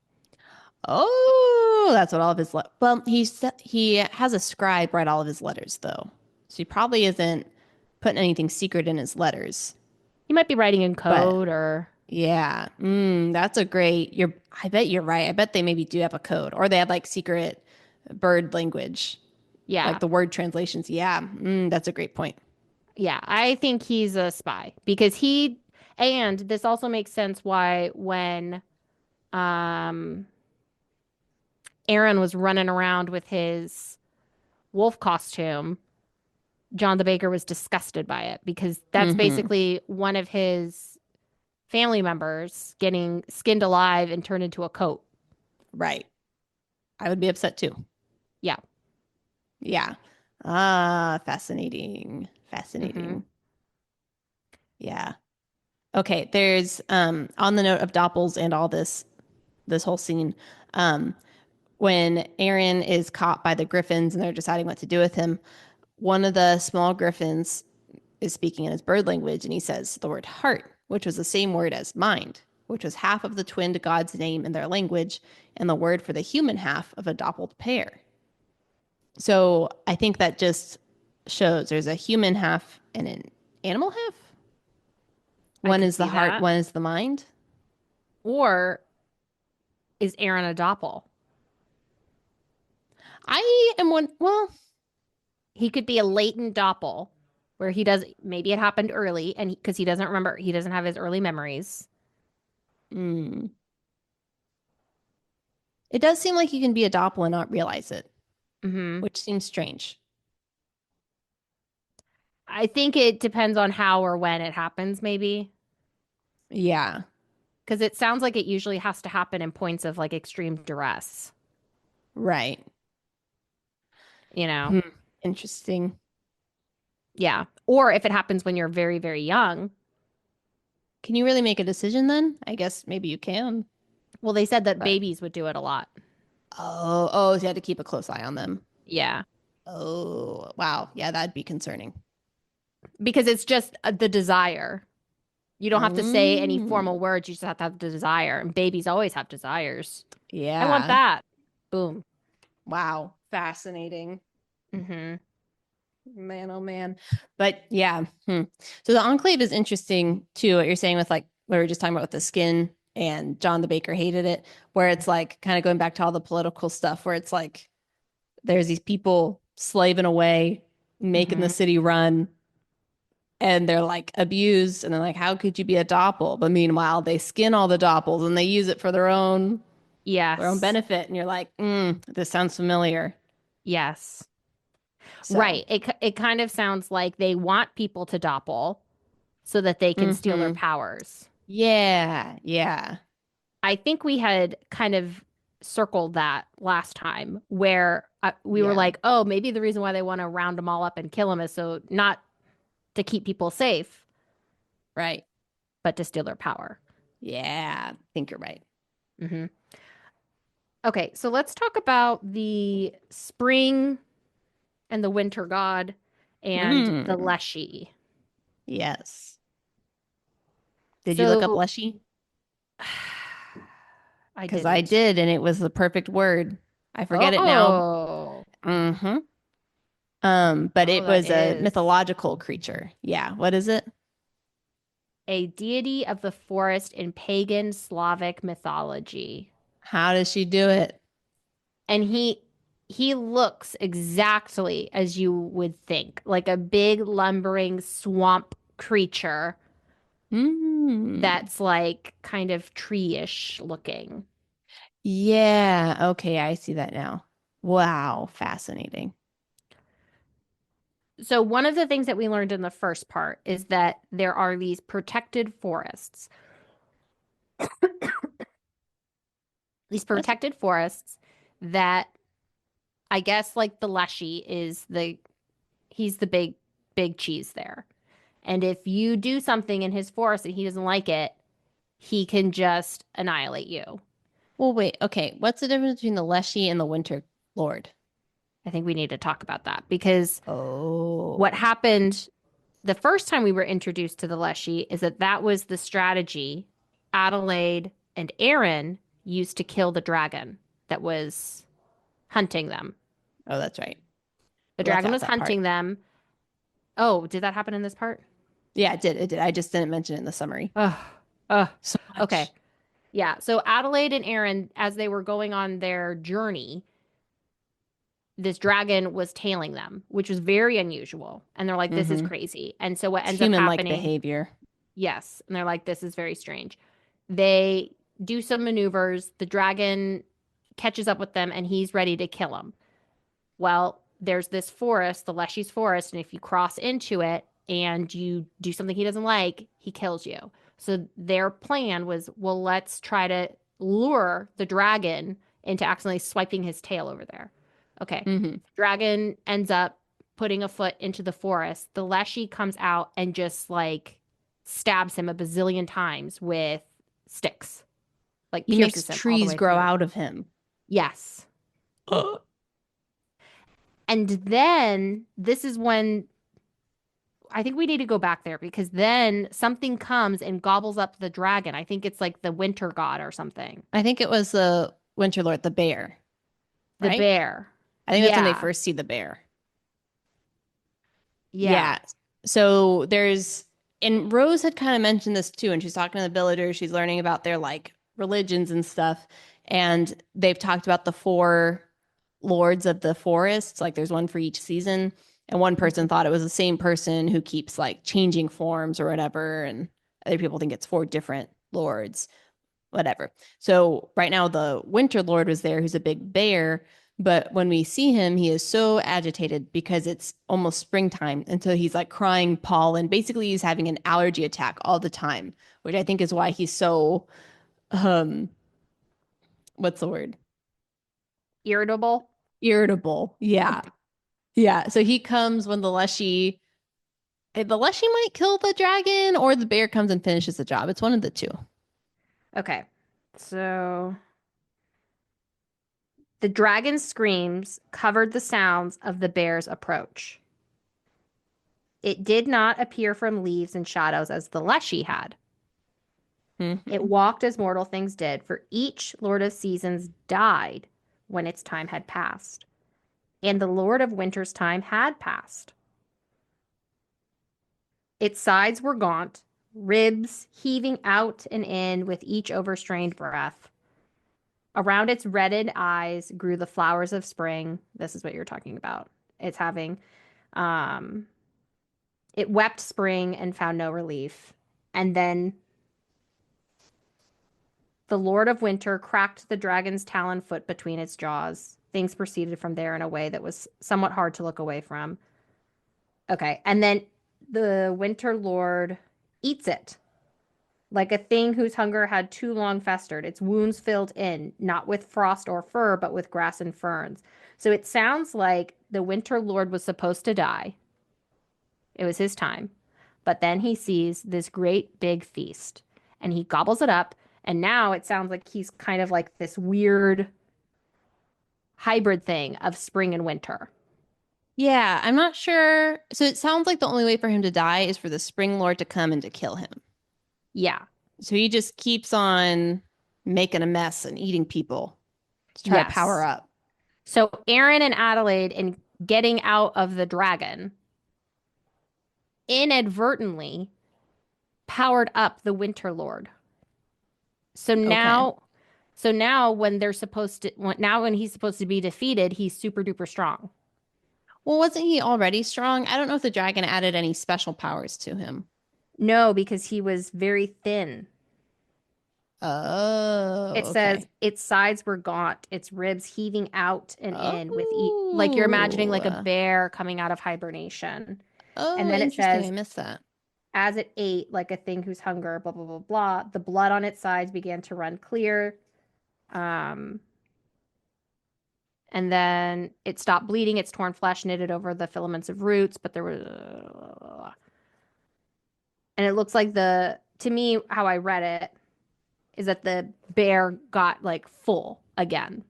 Oh, that's what all of his well, he has a scribe write all of his letters though. So he probably isn't putting anything secret in his letters. He might be writing in But code or yeah, that's a great. I bet you're right. I bet they maybe do have a code, or they have like secret bird language, like yeah. the word translations. Yeah, that's a great point. Yeah, I think he's a spy because and this also makes sense why when um Aaron was running around with his wolf costume, John the Baker was disgusted by it because that's Hmm. basically one of his family members getting skinned alive and turned into a coat. Right. I would be upset too. Yeah. Yeah. Ah, fascinating. Hmm. Fascinating. Yeah. Okay. There's on the note of Doppels and all this whole scene. Um, when Aaron is caught by the Griffins and they're deciding what to do with him, one of the small Griffins is speaking in his bird language and he says the word heart, which was the same word as mind. which was half of the twinned god's name in their language and the word for the human half of a doppled pair. So I think that just shows there's a human half and an animal half. I One could is the see heart, that. one is the mind. Or is Aaron a doppel? I am one. Well, He could be a latent doppel where he does, maybe it happened early and because he doesn't remember, he doesn't have his early memories. mm, it does seem like you can be a doppel and not realize it, Hmm. which seems strange. I think it depends on how or when it happens, maybe. Yeah, Because it sounds like it usually has to happen in points of like extreme duress, right. you know? Hmm. Interesting. Yeah. Or if it happens when you're very, very young. Can you really make a decision then? I guess maybe you can. Well, they said that But babies would do it a lot. oh, so you had to keep a close eye on them. Yeah. Oh, wow. Yeah, that'd be concerning. Because it's just the desire. You don't have to say any Mm, formal words. You just have to have the desire. And babies always have desires. I want yeah. that. Boom. Wow. Fascinating. Hmm. Man, oh man. But yeah. So the Enclave is interesting too, what you're saying with like what we were just talking about with the skin and John the Baker hated it, where it's like kind of going back to all the political stuff where it's like there's these people slaving away, making the Hmm. city run, and they're like abused. And then like, how could you be a doppel? But meanwhile, they skin all the doppels and they use it for their own Yes. benefit. And you're like, this sounds familiar. Yes. So Right. It kind of sounds like they want people to doppel so that they can steal their hmm powers. yeah, yeah. I think we had kind of circled that last time where we were Yeah. like, oh, maybe the reason why they want to round them all up and kill them is so not to keep people safe, Right. but to steal their power. Yeah. I think you're right. Hmm. Okay, so let's talk about the spring and the winter god and the Mm, Leshy. yes. Did you look up So Leshy? I Because I didn't. did, and it was the perfect word. I forget it now. Oh, Mm-hmm. But oh, it that was a is mythological creature. Yeah. What is it? a deity of the forest in pagan Slavic mythology. How does she do it? And he looks exactly as you would think, like a big lumbering swamp creature Mm. that's like kind of tree-ish looking. Yeah. Okay. I see that now. Wow. Fascinating. So one of the things that we learned in the first part is that there are these protected forests. These Bless you. protected forests that I guess like the Leshy is the he's the big cheese there. And if you do something in his forest and he doesn't like it, he can just annihilate you. Well, wait. Okay. What's the difference between the Leshy and the Winter Lord? I think we need to talk about that because what Oh. happened the first time we were introduced to the Leshy is that that was the strategy Adelaide and Aaron used to kill the dragon that was hunting them. Oh, that's right. The We left dragon out was that part. hunting them. Oh, did that happen in this part? Yeah, it did. It did. I just didn't mention it in the summary. Ugh. Ugh. So Okay. much. Yeah. So Adelaide and Aaron, as they were going on their journey, this dragon was tailing them, which was very unusual. And they're like, this is Mm-hmm. crazy. And so what It's ends up human-like happening, behavior. yes. And they're like, this is very strange. They do some maneuvers. The dragon catches up with them and he's ready to kill them. Well, there's this forest, the Leshy's forest. And if you cross into it and you do something he doesn't like, he kills you. So their plan was, well, let's try to lure the dragon into accidentally swiping his tail over there. Okay. Mm-hmm. Dragon ends up putting a foot into the forest. The Leshy comes out and just like stabs him a bazillion times with sticks, like He makes pierces him all the trees way grow through. out of him. Yes. And then this is when I think we need to go back there because then something comes and gobbles up the dragon. I think it's like the winter god or something. I think it was the Winter Lord, the bear, The right? bear. I think that's when they Yeah. first see the bear. Yeah. Yeah. So and Rose had kind of mentioned this too, and she's talking to the villagers. She's learning about their like religions and stuff. And they've talked about the four lords of the forest. Like there's one for each season. And one person thought it was the same person who keeps like changing forms or whatever. And other people think it's four different lords, whatever. So right now, the Winter Lord was there, who's a big bear. But when we see him, he is so agitated because it's almost springtime. And so he's like crying pollen. Basically, he's having an allergy attack all the time, which I think is why he's so, um, what's the word? Irritable. Irritable. Yeah. Yeah. So he comes when the Leshy might kill the dragon or the bear comes and finishes the job. It's one of the two. Okay. So the dragon's screams covered the sounds of the bear's approach. It did not appear from leaves and shadows as the Leshy had. It Mhm. walked as mortal things did, for each Lord of Seasons died when its time had passed, and the Lord of Winter's time had passed. Its sides were gaunt, ribs heaving out and in with each overstrained breath. Around its reddened eyes grew the flowers of spring. This is what you're talking about. It's having, um, it wept spring and found no relief. And then the Lord of Winter cracked the dragon's talon foot between its jaws. Things proceeded from there in a way that was somewhat hard to look away from. Okay. And then the Winter Lord eats it like a thing whose hunger had too long festered, its wounds filled in, not with frost or fur, but with grass and ferns. So it sounds like the Winter Lord was supposed to die. It was his time. But then he sees this great big feast and he gobbles it up. And now it sounds like he's kind of like this weird hybrid thing of spring and winter. Yeah, I'm not sure. So it sounds like the only way for him to die is for the Spring Lord to come and to kill him. Yeah. So he just keeps on making a mess and eating people to try to power Yes. up. So Aaron and Adelaide, in getting out of the dragon, inadvertently powered up the Winter Lord. So Okay. now, so now when they're supposed to, now when he's supposed to be defeated, he's super duper strong. Well, wasn't he already strong? I don't know if the dragon added any special powers to him. No, because he was very thin. Oh, It says okay. its sides were gaunt, its ribs heaving out and in with like you're imagining like a Oh. bear coming out of hibernation. And Oh, then it interesting. I says, missed that. as it ate like a thing whose hunger, blah, blah, blah, blah, the blood on its sides began to run clear. Um, and then it stopped bleeding. Its torn flesh knitted over the filaments of roots, but there was, and it looks like to me, how I read it is that the bear got like full again.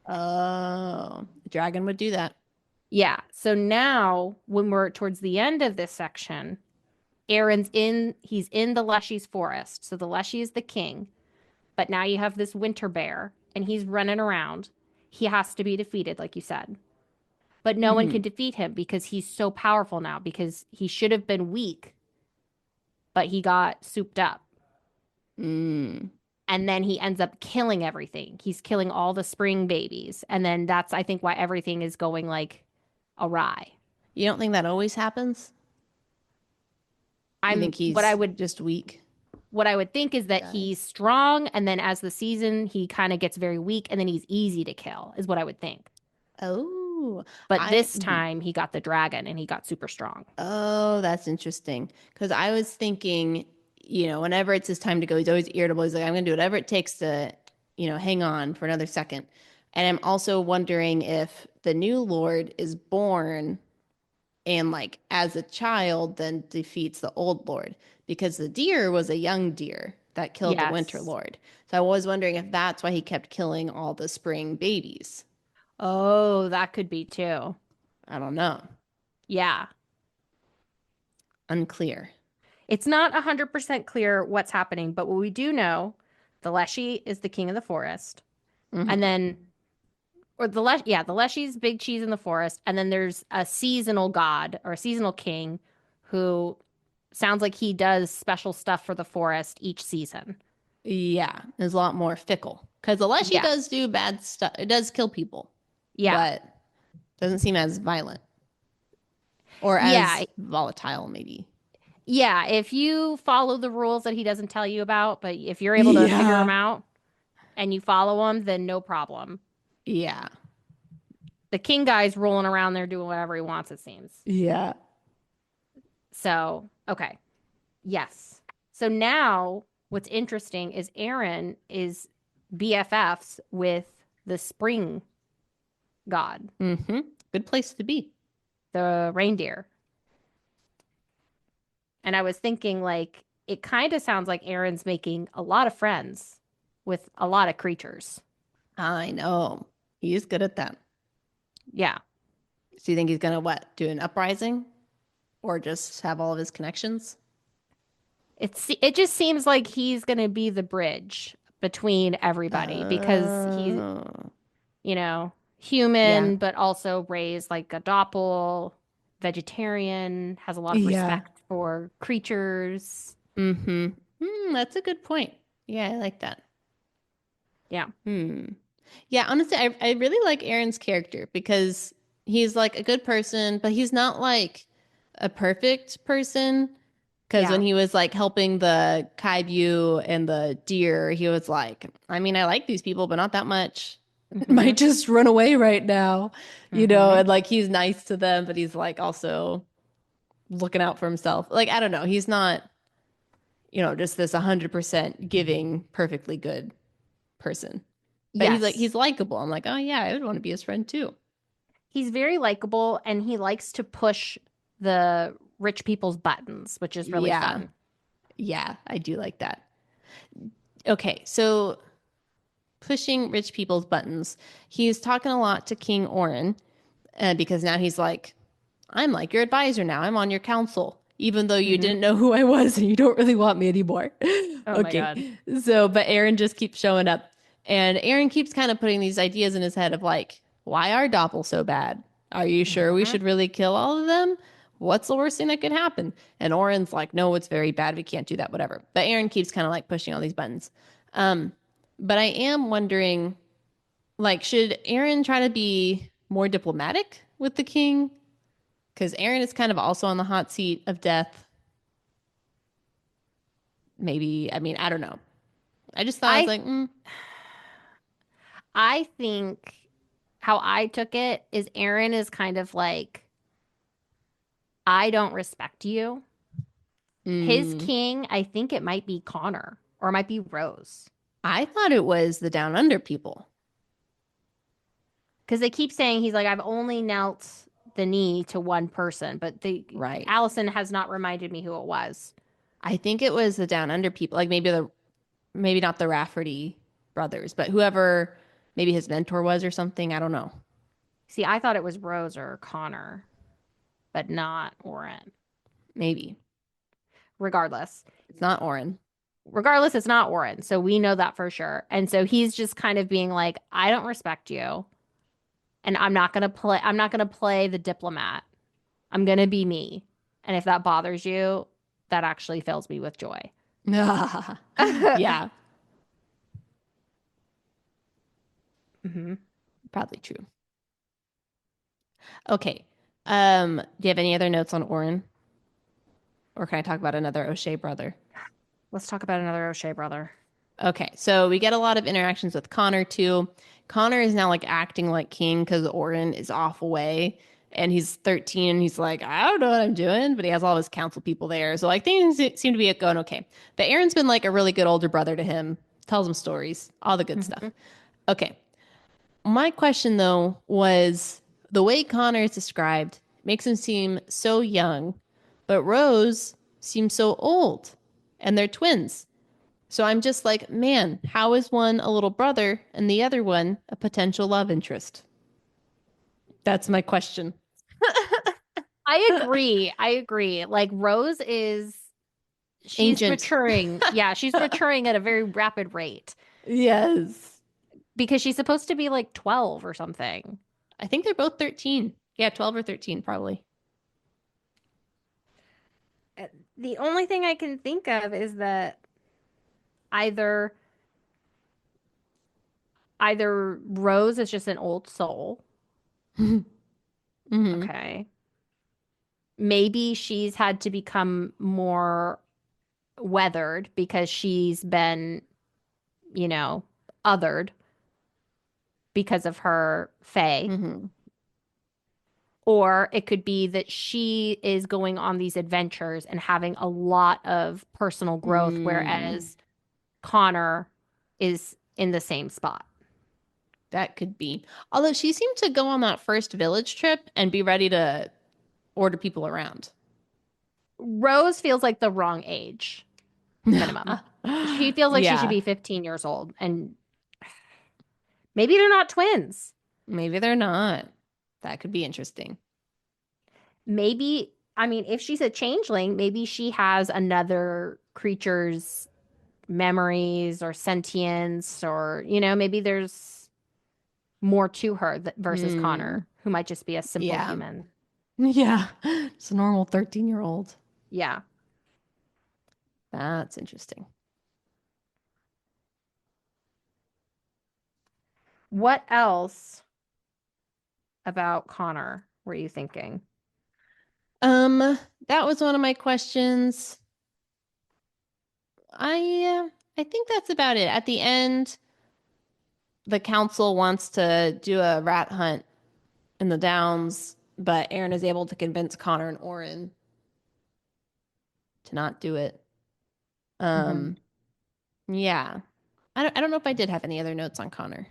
Oh, the dragon would do that. Yeah. So now when we're towards the end of this section, he's in the Leshy's forest. So the Leshy is the king, but now you have this winter bear and he's running around. He has to be defeated, like you said. But no one Hmm. can defeat him because he's so powerful now because he should have been weak, but he got souped up. Mm. And then he ends up killing everything. He's killing all the spring babies. And then that's, I think, why everything is going like awry. You don't think that always happens? You I'm think what I he's would just weak? what I would think is that he's Guys. strong, and then as the season, he kind of gets very weak, and then he's easy to kill, is what I would think. Oh, But I this time he got the dragon and he got super strong. oh, that's interesting. Because I was thinking, whenever it's his time to go, he's always irritable. He's like, I'm gonna do whatever it takes to, hang on for another second. And I'm also wondering if the new Lord is born and like as a child then defeats the old Lord because the deer was a young deer that killed the Winter Yes. Lord. So I was wondering if that's why he kept killing all the spring babies. Oh, that could be too. I don't know. Yeah. Unclear. It's not 100% clear what's happening, but what we do know, the Leshy is the king of the forest. And Hmm. then, or the Leshy's big cheese in the forest. And then there's a seasonal god or a seasonal king who sounds like he does special stuff for the forest each season. Yeah, it's a lot more fickle because Aleshi Yeah. does do bad stuff. It does kill people, Yeah. but doesn't seem as violent or Yeah. as volatile, maybe. Yeah. If you follow the rules that he doesn't tell you about, but if you're able to figure them Yeah. out and you follow them, then no problem. Yeah. The king guy's rolling around there doing whatever he wants, it seems. Yeah. So, okay. Yes. So now what's interesting is Aaron is BFFs with the spring god, Mm-hmm. Good place to be. the reindeer. And I was thinking, like, it kind of sounds like Aaron's making a lot of friends with a lot of creatures. I know. He's good at that. Yeah. So you think he's gonna what? Do an uprising? Or just have all of his connections? It just seems like he's going to be the bridge between everybody because he's, Oh. you know, Yeah. human, but also raised like a doppel, vegetarian, has a lot of Yeah. respect for creatures. Mm-hmm. That's a good point. Yeah, I like that. Yeah. Hmm. Yeah, honestly, I really like Aaron's character because he's like a good person, but he's not like a perfect person. Because when Yeah. he was like helping the Kaibu and the deer, he was like, I mean, I like these people, but not that much. Hmm. Might just run away right now, Hmm. and like he's nice to them, but he's like also looking out for himself. Like, I don't know. He's not, just this 100% giving, perfectly good person. But Yes. he's likable. I'm like, oh yeah, I would want to be his friend too. He's very likable and he likes to push the rich people's buttons, which is really Yeah. fun. Yeah, I do like that. Okay, so pushing rich people's buttons. He's talking a lot to King Orin because now he's like, I'm like your advisor now. I'm on your council, even though you Hmm. didn't know who I was and you don't really want me anymore. Oh my God. Okay. So, but Aaron just keeps showing up. And Aaron keeps kind of putting these ideas in his head of like, why are Doppel so bad? Are you sure we Hmm. should really kill all of them? What's the worst thing that could happen? And Oren's like, no, it's very bad. We can't do that, whatever. But Aaron keeps kind of like pushing all these buttons. Um, but I am wondering, like, should Aaron try to be more diplomatic with the king? Because Aaron is kind of also on the hot seat of death. Maybe, I mean, I don't know. I just thought I was I like, I think how I took it is Aaron is kind of like, I don't respect you. His mm. king, I think it might be Connor or it might be Rose. I thought it was the down under people. Because they keep saying he's like, I've only knelt the knee to one person, but the Right. Allison has not reminded me who it was. I think it was the down under people. Like maybe not the Rafferty brothers, but whoever maybe his mentor was or something. I don't know. See, I thought it was Rose or Connor, but not Oren. Maybe. Regardless, It's not Oren. regardless, it's not Oren. So we know that for sure. And so he's just kind of being like, I don't respect you. And I'm not gonna play the diplomat. I'm gonna be me. And if that bothers you, that actually fills me with joy. Yeah, Hmm. probably true. Okay. Do you have any other notes on Oren? Or can I talk about another O'Shea brother? Let's talk about another O'Shea brother. Okay, so we get a lot of interactions with Connor too. Connor is now like acting like king because Oren is off away and he's 13 and he's like, I don't know what I'm doing, but he has all his council people there. So like things seem to be going okay. But Aaron's been like a really good older brother to him, tells him stories, all the good Hmm. stuff. Okay. My question though was the way Connor is described makes him seem so young, but Rose seems so old and they're twins. So I'm just like, man, how is one a little brother and the other one a potential love interest? That's my question. I agree. I agree. Like Rose she's Ancient. maturing. Yeah, she's maturing at a very rapid rate Yes. because she's supposed to be like 12 or something. I think they're both 13. Yeah, 12 or 13 probably. The only thing I can think of is that either either Rose is just an old soul. Hmm. Okay. Maybe she's had to become more weathered because she's been, you know, othered because of her Fae. Hmm. Or it could be that she is going on these adventures and having a lot of personal growth, Mm, whereas Connor is in the same spot. that could be. Although she seemed to go on that first village trip and be ready to order people around. Rose feels like the wrong age minimum. She feels like she should Yeah, be 15 years old, and maybe they're not twins. maybe they're not. That could be interesting. Maybe, I mean, if she's a changeling, maybe she has another creature's memories or sentience, or, maybe there's more to her versus Hmm. Connor, who might just be a simple Yeah. human. Yeah. It's a normal 13-year-old. Yeah. That's interesting. What else about Connor were you thinking? Um, that was one of my questions. I think that's about it. At the end, the council wants to do a rat hunt in the Downs, but Aaron is able to convince Connor and Orin to not do it. Hmm. Um, yeah. I don't know if I did have any other notes on Connor.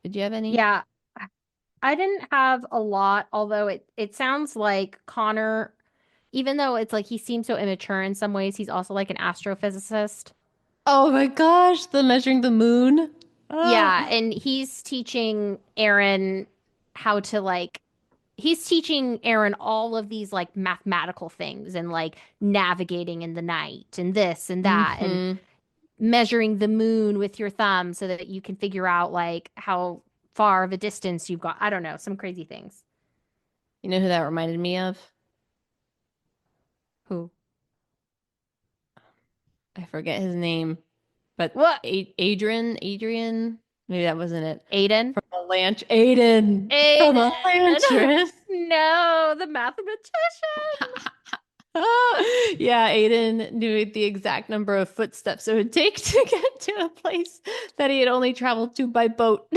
Did you have any? Yeah, I didn't have a lot, although it sounds like Connor, even though it's like he seems so immature in some ways, he's also like an astrophysicist. Oh my gosh, the measuring the moon. Yeah, Ah. and he's teaching Aaron how to like he's teaching Aaron all of these like mathematical things and like navigating in the night and this and that and Hmm. measuring the moon with your thumb so that you can figure out like how far of a distance you've got. I don't know, some crazy things. You know who that reminded me of? Who? I forget his name, but What? Adrian, maybe that wasn't it. Aiden? From Aiden from Aiden! Elantris. No, the mathematician. Yeah, Aiden knew the exact number of footsteps it would take to get to a place that he had only traveled to by boat.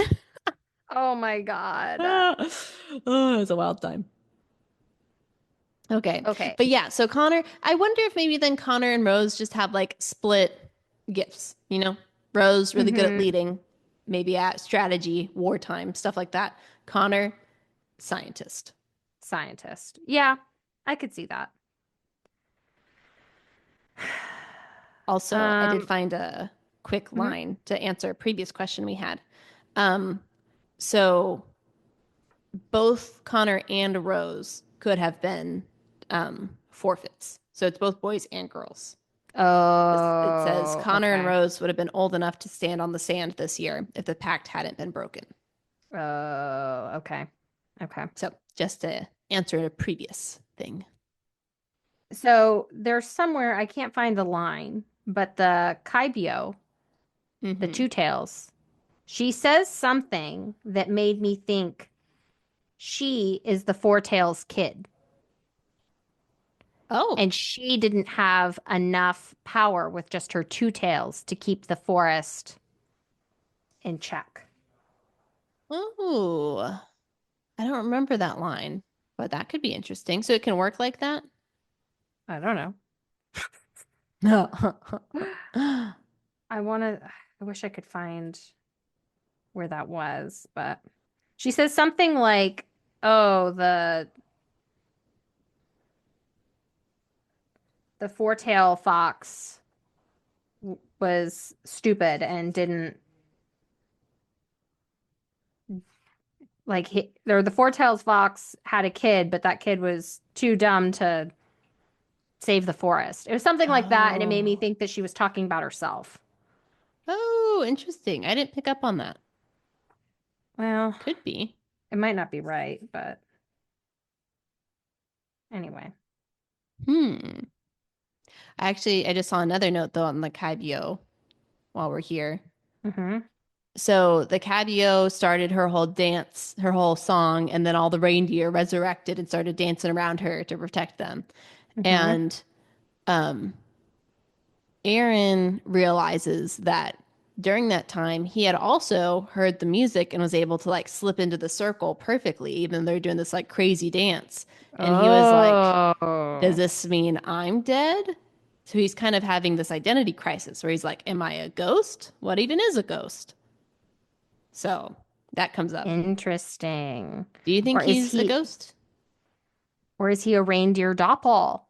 Oh my God. Oh, it was a wild time. Okay. Okay. But yeah, so Connor, I wonder if maybe then Connor and Rose just have like split gifts, you know? Rose really good at Hmm. leading, maybe at strategy, wartime, stuff like that. Connor, scientist. Scientist. Yeah, I could see that. Also, I did Um, find a quick mhm. line to answer a previous question we had. Um, so both Connor and Rose could have been forfeits. So it's both boys and girls. It says Oh, Connor and okay. Rose would have been old enough to stand on the sand this year if the pact hadn't been broken. Oh, okay. Okay. So just to answer a previous thing. So there's somewhere I can't find the line, but the Kaibyo, the Hmm. Two Tails, she says something that made me think she is the Four Tails kid. Oh, And she didn't have enough power with just her two tails to keep the forest in check. oh, I don't remember that line, but that could be interesting. So it can work like that. I don't know. No. I want to, I wish I could find where that was, but she says something like, "Oh, the four-tail fox was stupid and didn't like the four-tailed fox had a kid, but that kid was too dumb to save the forest. It was something like that, and it made me Oh. think that she was talking about herself. Oh, interesting. I didn't pick up on that. Well, Could be. it might not be right, but anyway. Hmm. Actually, I just saw another note though on the Kaibyo while we're here. Hmm. So the Kaibyo started her whole dance, her whole song, and then all the reindeer resurrected and started dancing around her to protect them. Hmm. And um, Aaron realizes that during that time, he had also heard the music and was able to like slip into the circle perfectly, even though they're doing this like crazy dance. And he was like, does Oh, this mean I'm dead? So he's kind of having this identity crisis where he's like, am I a ghost? What even is a ghost? So that comes up. interesting. Do you think Or is he's a he ghost? or is he a reindeer doppel?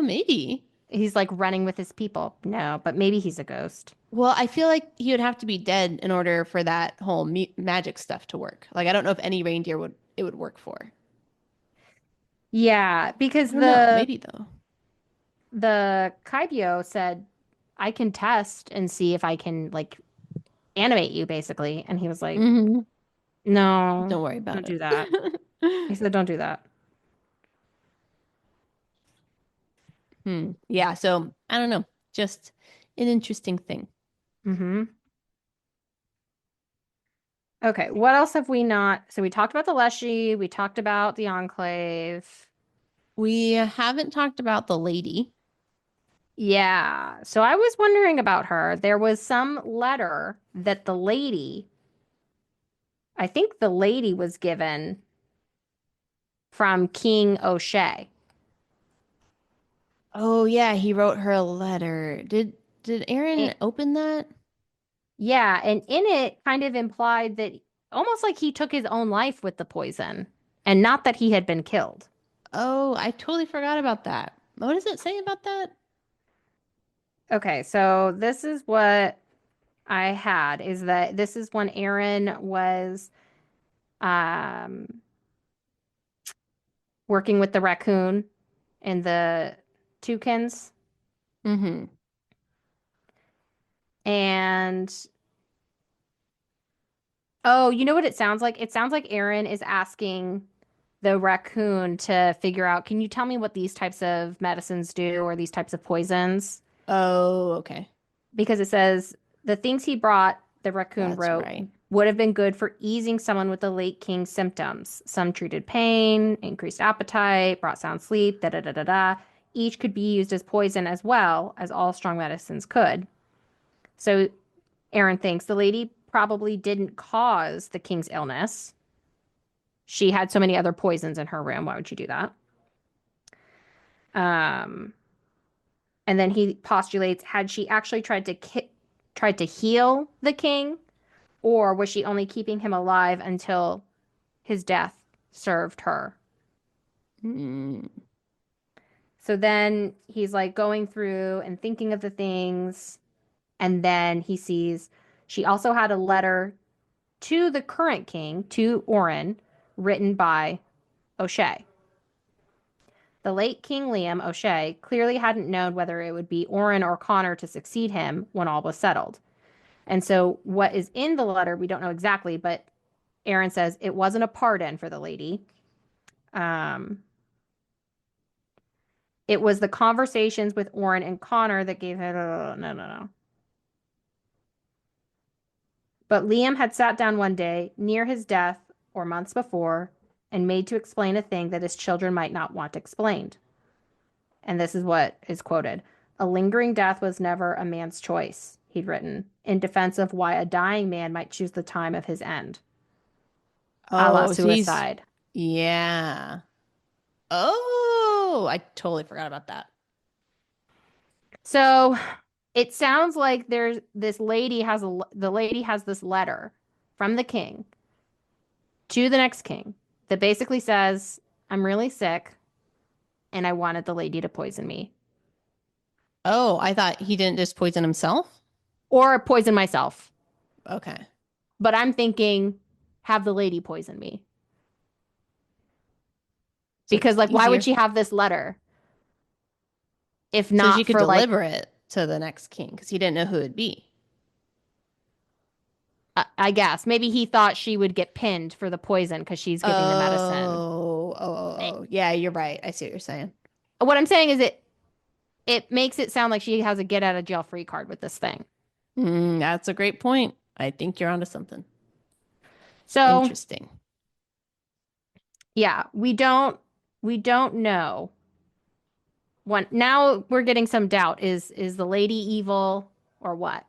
Maybe. He's like running with his people. No, but maybe he's a ghost. Well, I feel like he would have to be dead in order for that whole magic stuff to work. Like, I don't know if any reindeer would work for. Yeah, because I don't know. Maybe though. the Kaibyo said, I can test and see if I can like animate you, basically. And he was like, Hmm. no, Don't worry don't about do that. it. He said, don't do that. Yeah. So I don't know. Just an interesting thing. Hmm. Okay, what else have we not? So we talked about the Leshy, we talked about the Enclave. We haven't talked about the lady. Yeah, so I was wondering about her. There was some letter that I think the lady was given from King O'Shea. Oh yeah, he wrote her a letter. Did And, Aaron open that? yeah, and in it kind of implied that almost like he took his own life with the poison, and not that he had been killed. Oh, I totally forgot about that. What does it say about that? Okay, so this is what I had is that this is when Aaron was um working with the raccoon and the toucans. Mm-hmm. And oh, you know what it sounds like? It sounds like Aaron is asking the raccoon to figure out, can you tell me what these types of medicines do or these types of poisons? Oh, okay. Because it says the things he brought, the raccoon That's wrote, right. would have been good for easing someone with the late king's symptoms. Some treated pain, increased appetite, brought sound sleep, da da da da da. Each could be used as poison as well as all strong medicines could. So Aaron thinks the lady probably didn't cause the king's illness. She had so many other poisons in her room. Why would you do that? Um, and then he postulates, had she actually tried to heal the king, or was she only keeping him alive until his death served her? Mm. So then he's like going through and thinking of the things, and then he sees she also had a letter to the current king, to Orin, written by O'Shea. The late King Liam O'Shea clearly hadn't known whether it would be Orin or Connor to succeed him when all was settled. And so, what is in the letter, we don't know exactly, but Aaron says it wasn't a pardon for the lady. Um, it was the conversations with Orin and Connor that gave her, no, no, no. But Liam had sat down one day near his death or months before and made to explain a thing that his children might not want explained. And this is what is quoted. A lingering death was never a man's choice, he'd written, in defense of why a dying man might choose the time of his end, a la Oh, so he's suicide. yeah. Oh, I totally forgot about that. So it sounds like there's this lady has the lady has this letter from the king to the next king that basically says, I'm really sick and I wanted the lady to poison me Oh, I thought he didn't just poison himself. or poison myself. Okay. But I'm thinking, have the lady poison me. So it's Because, like, why would easier. she have this letter if So she not could for, like, deliver it to the next king because he didn't know who it'd be. I guess maybe he thought she would get pinned for the poison because she's giving the medicine. Eh, Oh. Yeah, you're right. I see what you're saying. What I'm saying is it makes it sound like she has a get out of jail free card with this thing. That's a great point. I think you're onto something. So Interesting. yeah, we don't know. One now we're getting some doubt. Is the lady evil or what?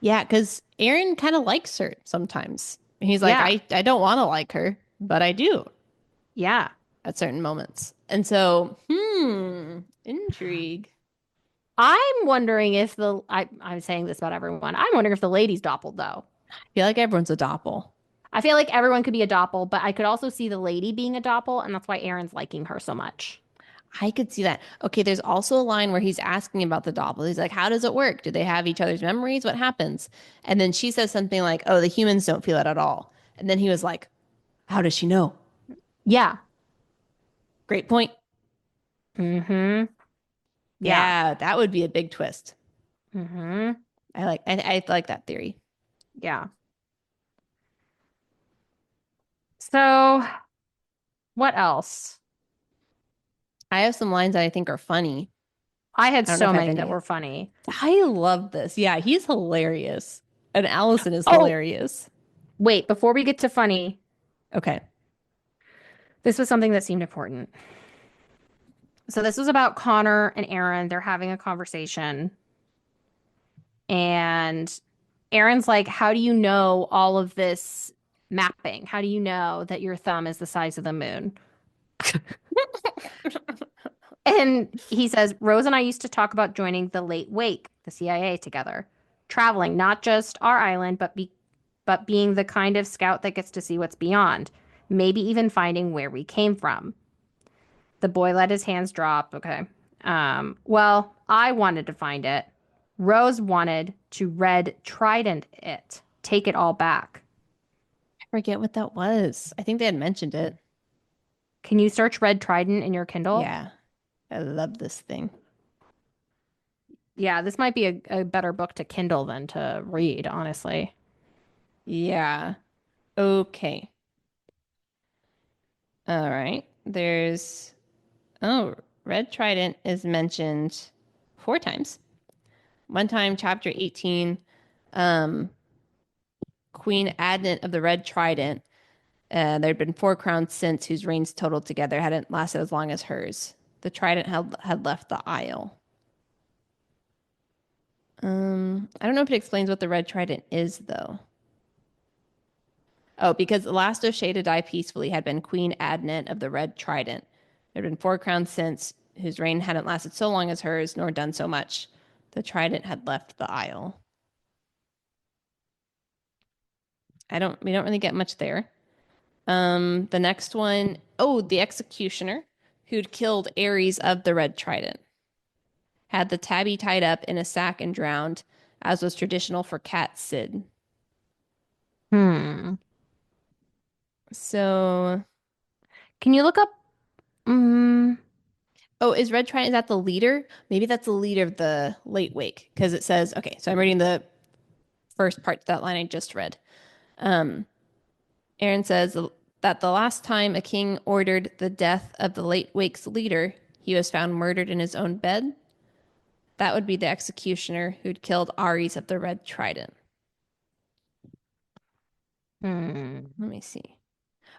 Yeah, because Aaron kind of likes her sometimes. He's like, Yeah, I don't want to like her, but I do yeah. at certain moments. And so, intrigue. I'm wondering if I'm saying this about everyone. I'm wondering if the lady's doppel though. I feel like everyone's a doppel. I feel like everyone could be a doppel, but I could also see the lady being a doppel, and that's why Aaron's liking her so much. I could see that. Okay, there's also a line where he's asking about the doppel. He's like, how does it work? Do they have each other's memories? What happens? And then she says something like, oh, the humans don't feel it at all. And then he was like, how does she know? Yeah. Great point. Mm-hmm. Yeah. Yeah, that would be a big twist. Mm-hmm. I like that theory. Yeah. So what else? I have some lines that I think are funny. I had I don't know so if I have many that any. were funny. I love this. Yeah, he's hilarious. And Allison is Oh, hilarious. wait, before we get to funny, Okay. this was something that seemed important. So this was about Connor and Aaron. They're having a conversation, and Aaron's like, "How do you know all of this mapping? How do you know that your thumb is the size of the moon?" And he says, Rose and I used to talk about joining the Late Wake, the CIA, together, traveling not just our island, but being the kind of scout that gets to see what's beyond, maybe even finding where we came from. The boy let his hands drop. Okay. Well, I wanted to find it. Rose wanted to red trident it, take it all back. I forget what that was. I think they had mentioned it. Can you search red trident in your Kindle? Yeah. I love this thing. Yeah, this might be a better book to Kindle than to read, honestly. Yeah. Okay. All right. Oh, Red Trident is mentioned 4 times. One time, chapter 18, um, Queen Adnant of the Red Trident. There had been 4 crowns since whose reigns totaled together hadn't lasted as long as hers. The trident had left the isle. I don't know if it explains what the red trident is, though. Oh, because the last O'Shea to die peacefully had been Queen Adnant of the Red Trident. There had been 4 crowns since, whose reign hadn't lasted so long as hers, nor done so much. The trident had left the isle. We don't really get much there. The next one, oh, the executioner who'd killed Ares of the Red Trident had the tabby tied up in a sack and drowned, as was traditional for Cat Sid. Hmm. So, Can you look up? Mm, oh, is Red Trident, is that the leader? Maybe that's the leader of the Late Wake, because it says, okay, so I'm reading the first part to that line I just read. Um, Aaron says that the last time a king ordered the death of the Late Wake's leader, he was found murdered in his own bed. That would be the executioner who'd killed Ares of the Red Trident. hmm. Let me see.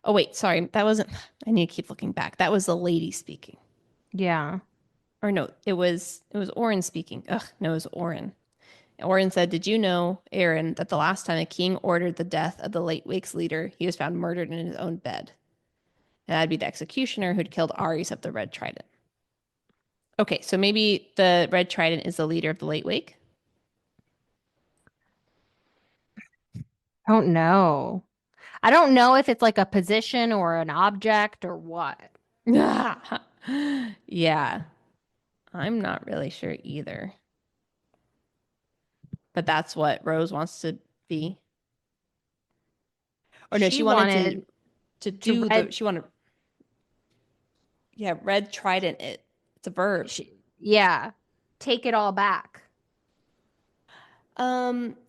Oh, wait, sorry. That wasn't, I need to keep looking back. That was the lady speaking. Yeah. Or no, it was Orin speaking. Ugh, no, it was Orin. Orin said, did you know, Aaron, that the last time a king ordered the death of the Late Wake's leader, he was found murdered in his own bed? And that'd be the executioner who'd killed Ares of the Red Trident. Okay, so maybe the Red Trident is the leader of the Late Wake? I don't know. I don't know if it's like a position or an object or what. Yeah, I'm not really sure either. But that's what Rose wants to be. Or no, She she wanted wanted to to do the red she wanted yeah, red trident it. It's a verb. yeah, take it all back.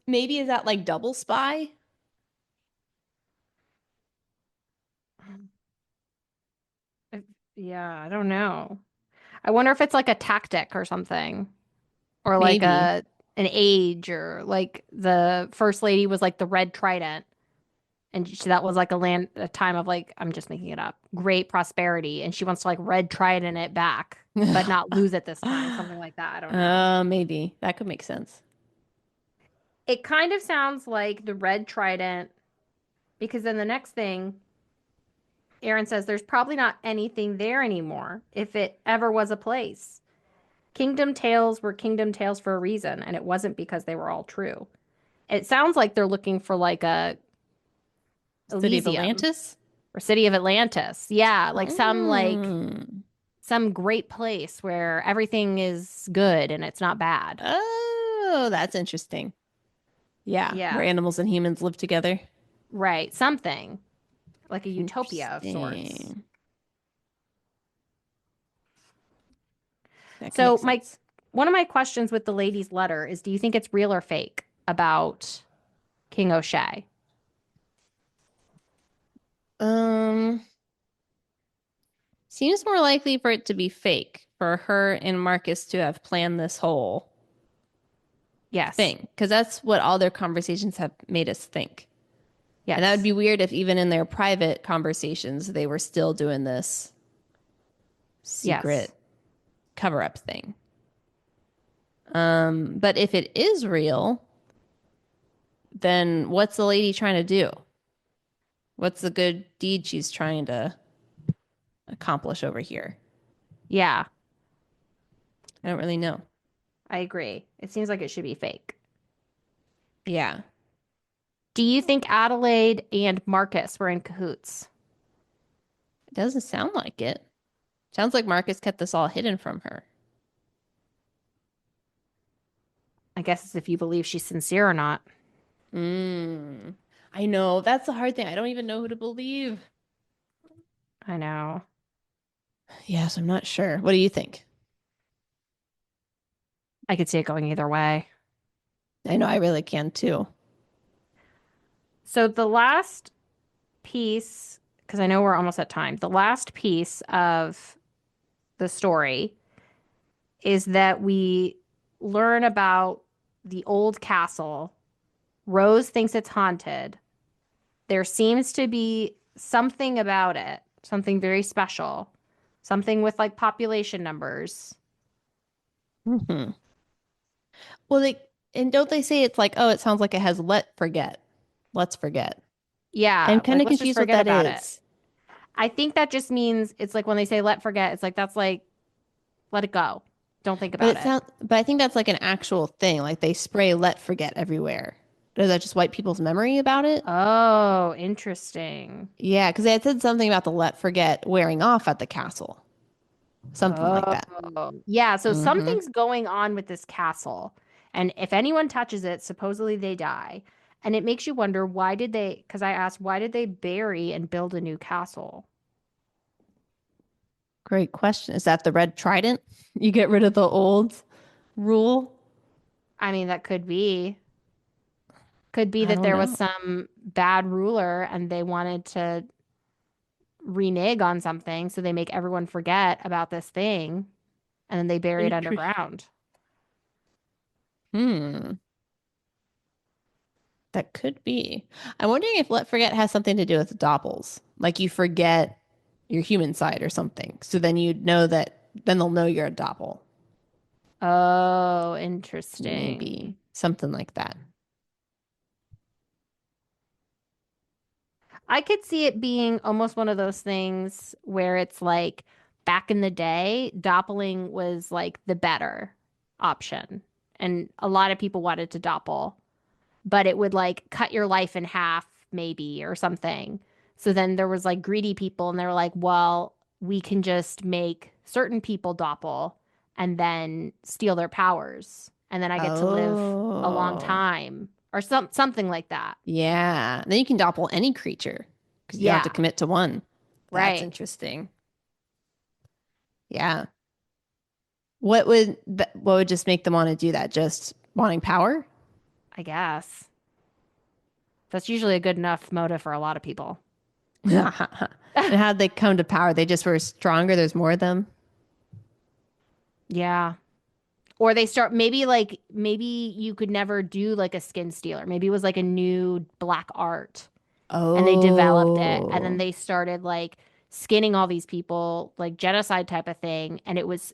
Maybe is that like double spy? If- Yeah, I don't know. I wonder if it's like a tactic or something, or like Maybe. an age, or like the first lady was like the red trident, and that was like a time of like I'm just making it up, great prosperity, and she wants to like red trident it back, but not lose it this time, something like that. I don't know. Maybe. That could make sense. It kind of sounds like the red trident because then the next thing Aaron says there's probably not anything there anymore if it ever was a place. Kingdom tales were kingdom tales for a reason, and it wasn't because they were all true. It sounds like they're looking for like a City of Elysium Atlantis? or City of Atlantis. Yeah, like Mm. some great place where everything is good and it's not bad. Oh, that's interesting. Yeah, where Yeah, animals and humans live together. right. Something like a utopia of sorts. Interesting. That could make So my sense. one of my questions with the lady's letter is do you think it's real or fake about King O'Shea? Um, Seems more likely for it to be fake, for her and Marcus to have planned this whole Yes. thing, because that's what all their conversations have made us think. And that would Yes. be weird if even in their private conversations they were still doing this Yes. secret cover-up thing. But if it is real, then what's the lady trying to do? What's the good deed she's trying to accomplish over here? Yeah, I don't really know. I agree. It seems like it should be fake. Yeah. Do you think Adelaide and Marcus were in cahoots? It doesn't sound like it. Sounds like Marcus kept this all hidden from her. I guess it's if you believe she's sincere or not. Mm. I know. That's the hard thing. I don't even know who to believe. I know. Yes, I'm not sure. What do you think? I could see it going either way. I know I really can too. So the last piece, because I know we're almost at time, the last piece of the story is that we learn about the old castle. Rose thinks it's haunted. There seems to be something about it, something very special, something with like population numbers. Hmm. Well, and don't they say it's like, oh, it sounds like it has forget. Let's forget. I'm Yeah, kind like of let's just confused what forget that about it. is. I think that just means it's like when they say let forget, it's like that's like let it go. Don't think But about it it. sounds, but I think that's like an actual thing. Like they spray let forget everywhere. Does that just wipe people's memory about it? Oh, interesting. Yeah, because they had said something about the let forget wearing off at the castle. Something like Oh, that. yeah. So Hmm. something's going on with this castle. And if anyone touches it, supposedly they die. And it makes you wonder why did they, because I asked, why did they bury and build a new castle? Great question. Is that the red trident? You get rid of the old rule? I mean, that could be I that don't there was know. some bad ruler and they wanted to renege on something. So they make everyone forget about this thing and then they bury it Interest. underground. Hmm. That could be. I'm wondering if let forget has something to do with doppels. Like you forget your human side or something. So then you'd know that, then they'll know you're a doppel. Oh, interesting. Maybe something like that. I could see it being almost one of those things where it's like back in the day, doppling was like the better option. And a lot of people wanted to doppel, but it would like cut your life in half, maybe, or something. So then there was like greedy people, and they were like, well, we can just make certain people doppel and then steal their powers. And then I get to live a long Oh, time or something like that. Yeah. Then you can doppel any creature because you don't have to Yeah, commit to one. That's right. interesting. Yeah. What would just make them want to do that? Just wanting power? I guess that's usually a good enough motive for a lot of people. And how'd they come to power? They just were stronger. There's more of them. Yeah. Or they start maybe you could never do like a skin stealer. Maybe it was like a new black art and they developed it and then Oh. they started like skinning all these people, like genocide type of thing, and it was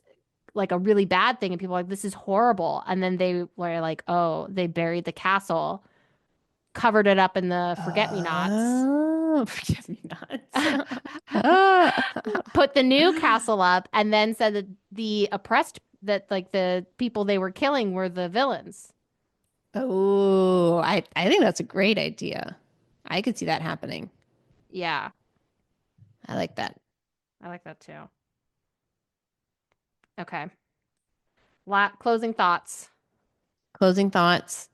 like a really bad thing and people were like this is horrible. And then they were like, "Oh, they buried the castle, covered it up in the forget-me-nots." Oh, forgive me not. Put the new castle up and then said that the oppressed that like the people they were killing were the villains. Oh, I think that's a great idea. I could see that happening. Yeah, I like that. I like that too. Okay. Closing thoughts. Closing thoughts.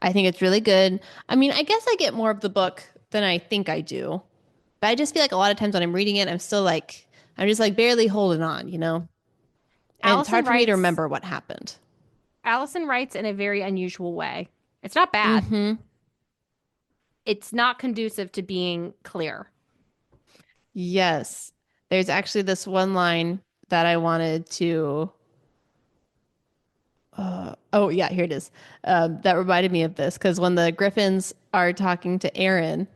I think it's really good. I mean, I guess I get more of the book than I think I do. But I just feel like a lot of times when I'm reading it, I'm just like barely holding on, you know? And it's Allison hard for me to writes remember what happened. Allison writes in a very unusual way. It's not bad. Hmm. It's not conducive to being clear. Yes. There's actually this one line that I wanted to. Oh, yeah, here it is. That reminded me of this because when the Griffins are talking to Aaron,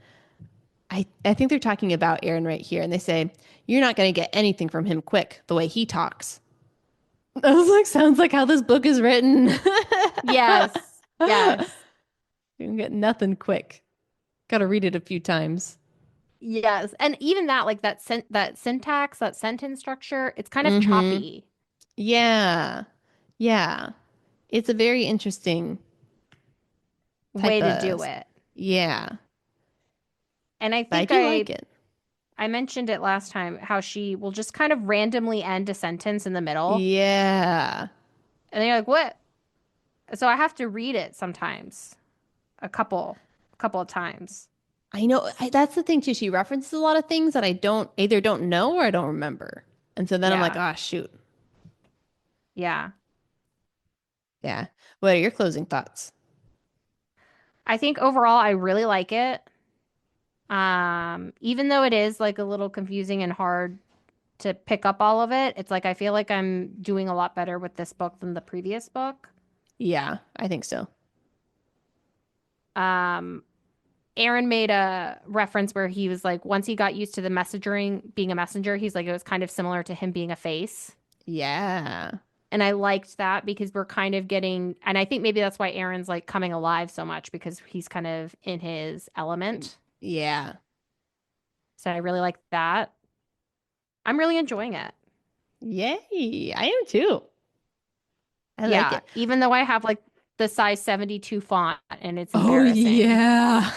I think they're talking about Aaron right here, and they say, "You're not going to get anything from him quick, the way he talks." I was like, sounds like how this book is written. Yes. Yes. You can get nothing quick. Got to read it a few times. Yes. And even that, like that syntax, that sentence structure, it's kind of Mm-hmm. choppy Yeah. Yeah. It's a very interesting way type to do of, it. yeah. And I But I think do like it. I mentioned it last time how she will just kind of randomly end a sentence in the middle. Yeah. And then you're like, what? So I have to read it sometimes, a couple of times. I know. That's the thing too. She references a lot of things that I don't know or I don't remember. And so then I'm like, Yeah. ah, shoot. Yeah. Yeah. What are your closing thoughts? I think overall I really like it. Even though it is like a little confusing and hard to pick up all of it, it's like I feel like I'm doing a lot better with this book than the previous book. Yeah, I think so. Um, Aaron made a reference where he was like, once he got used to the messaging, being a messenger, he's like, it was kind of similar to him being a face. Yeah. And I liked that because we're kind of getting, and I think maybe that's why Aaron's like coming alive so much because he's kind of in his element. Yeah. So I really like that. I'm really enjoying it. Yay. I am too. I like Yeah, it. even though I have like the size 72 font and it's Oh, embarrassing. yeah.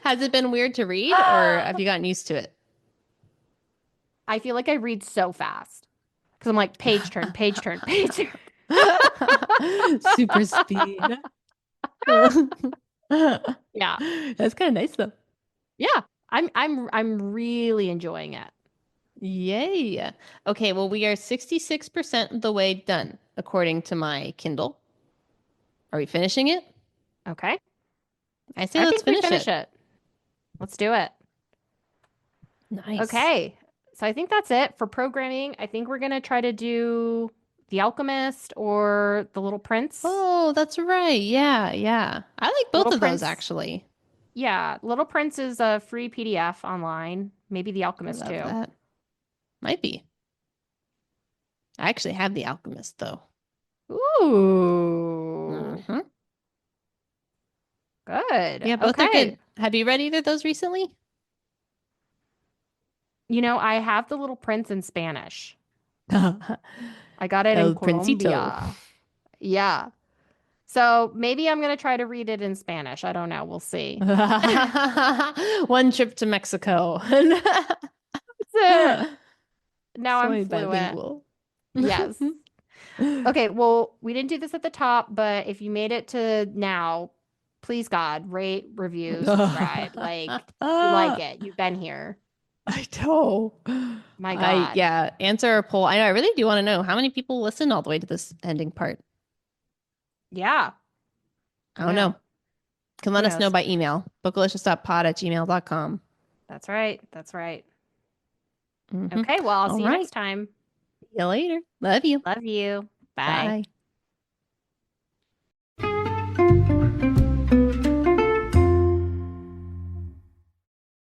Has it been weird to read or have you gotten used to it? I feel like I read so fast because I'm like page turn, page turn, page turn. Super speed. Yeah. That's kind of nice though. Yeah. I'm really enjoying it. Yay. Okay, well, we are 66% of the way done, according to my Kindle. Are we finishing it? Okay. I say I let's think we finish finish it. it. Let's do it. Nice. Okay. So I think that's it for programming. I think we're gonna try to do The Alchemist or The Little Prince. Oh, that's right. Yeah, yeah. I like both Little of those Prince. actually. Yeah, Little Prince is a free PDF online. Maybe The I Alchemist love too. that. Might be. I actually have The Alchemist though. Ooh, Hmm. good. Yeah, both are Okay. good. Have you read either of those recently? You know, I have The Little Prince in Spanish. El I got it in Princito. Colombia. Yeah. So maybe I'm gonna try to read it in Spanish. I don't know. We'll see. One trip to Mexico. That's it. Now I'm Soy fluent. bilingual. Yes. Okay, well, we didn't do this at the top, but if you made it to now, please God, rate, review, subscribe. Like, you like it. You've been here. I know. My God. Yeah, answer a poll. I know, I really do want to know how many people listen all the way to this ending part. Yeah, I I don't know. know. Can Who let us know knows? by email. Bookalicious.pod@gmail.com. That's right. That's right. Mm-hmm. Okay, well, I'll All see you right. next time. See you later. Love you. Love you. Bye. Bye.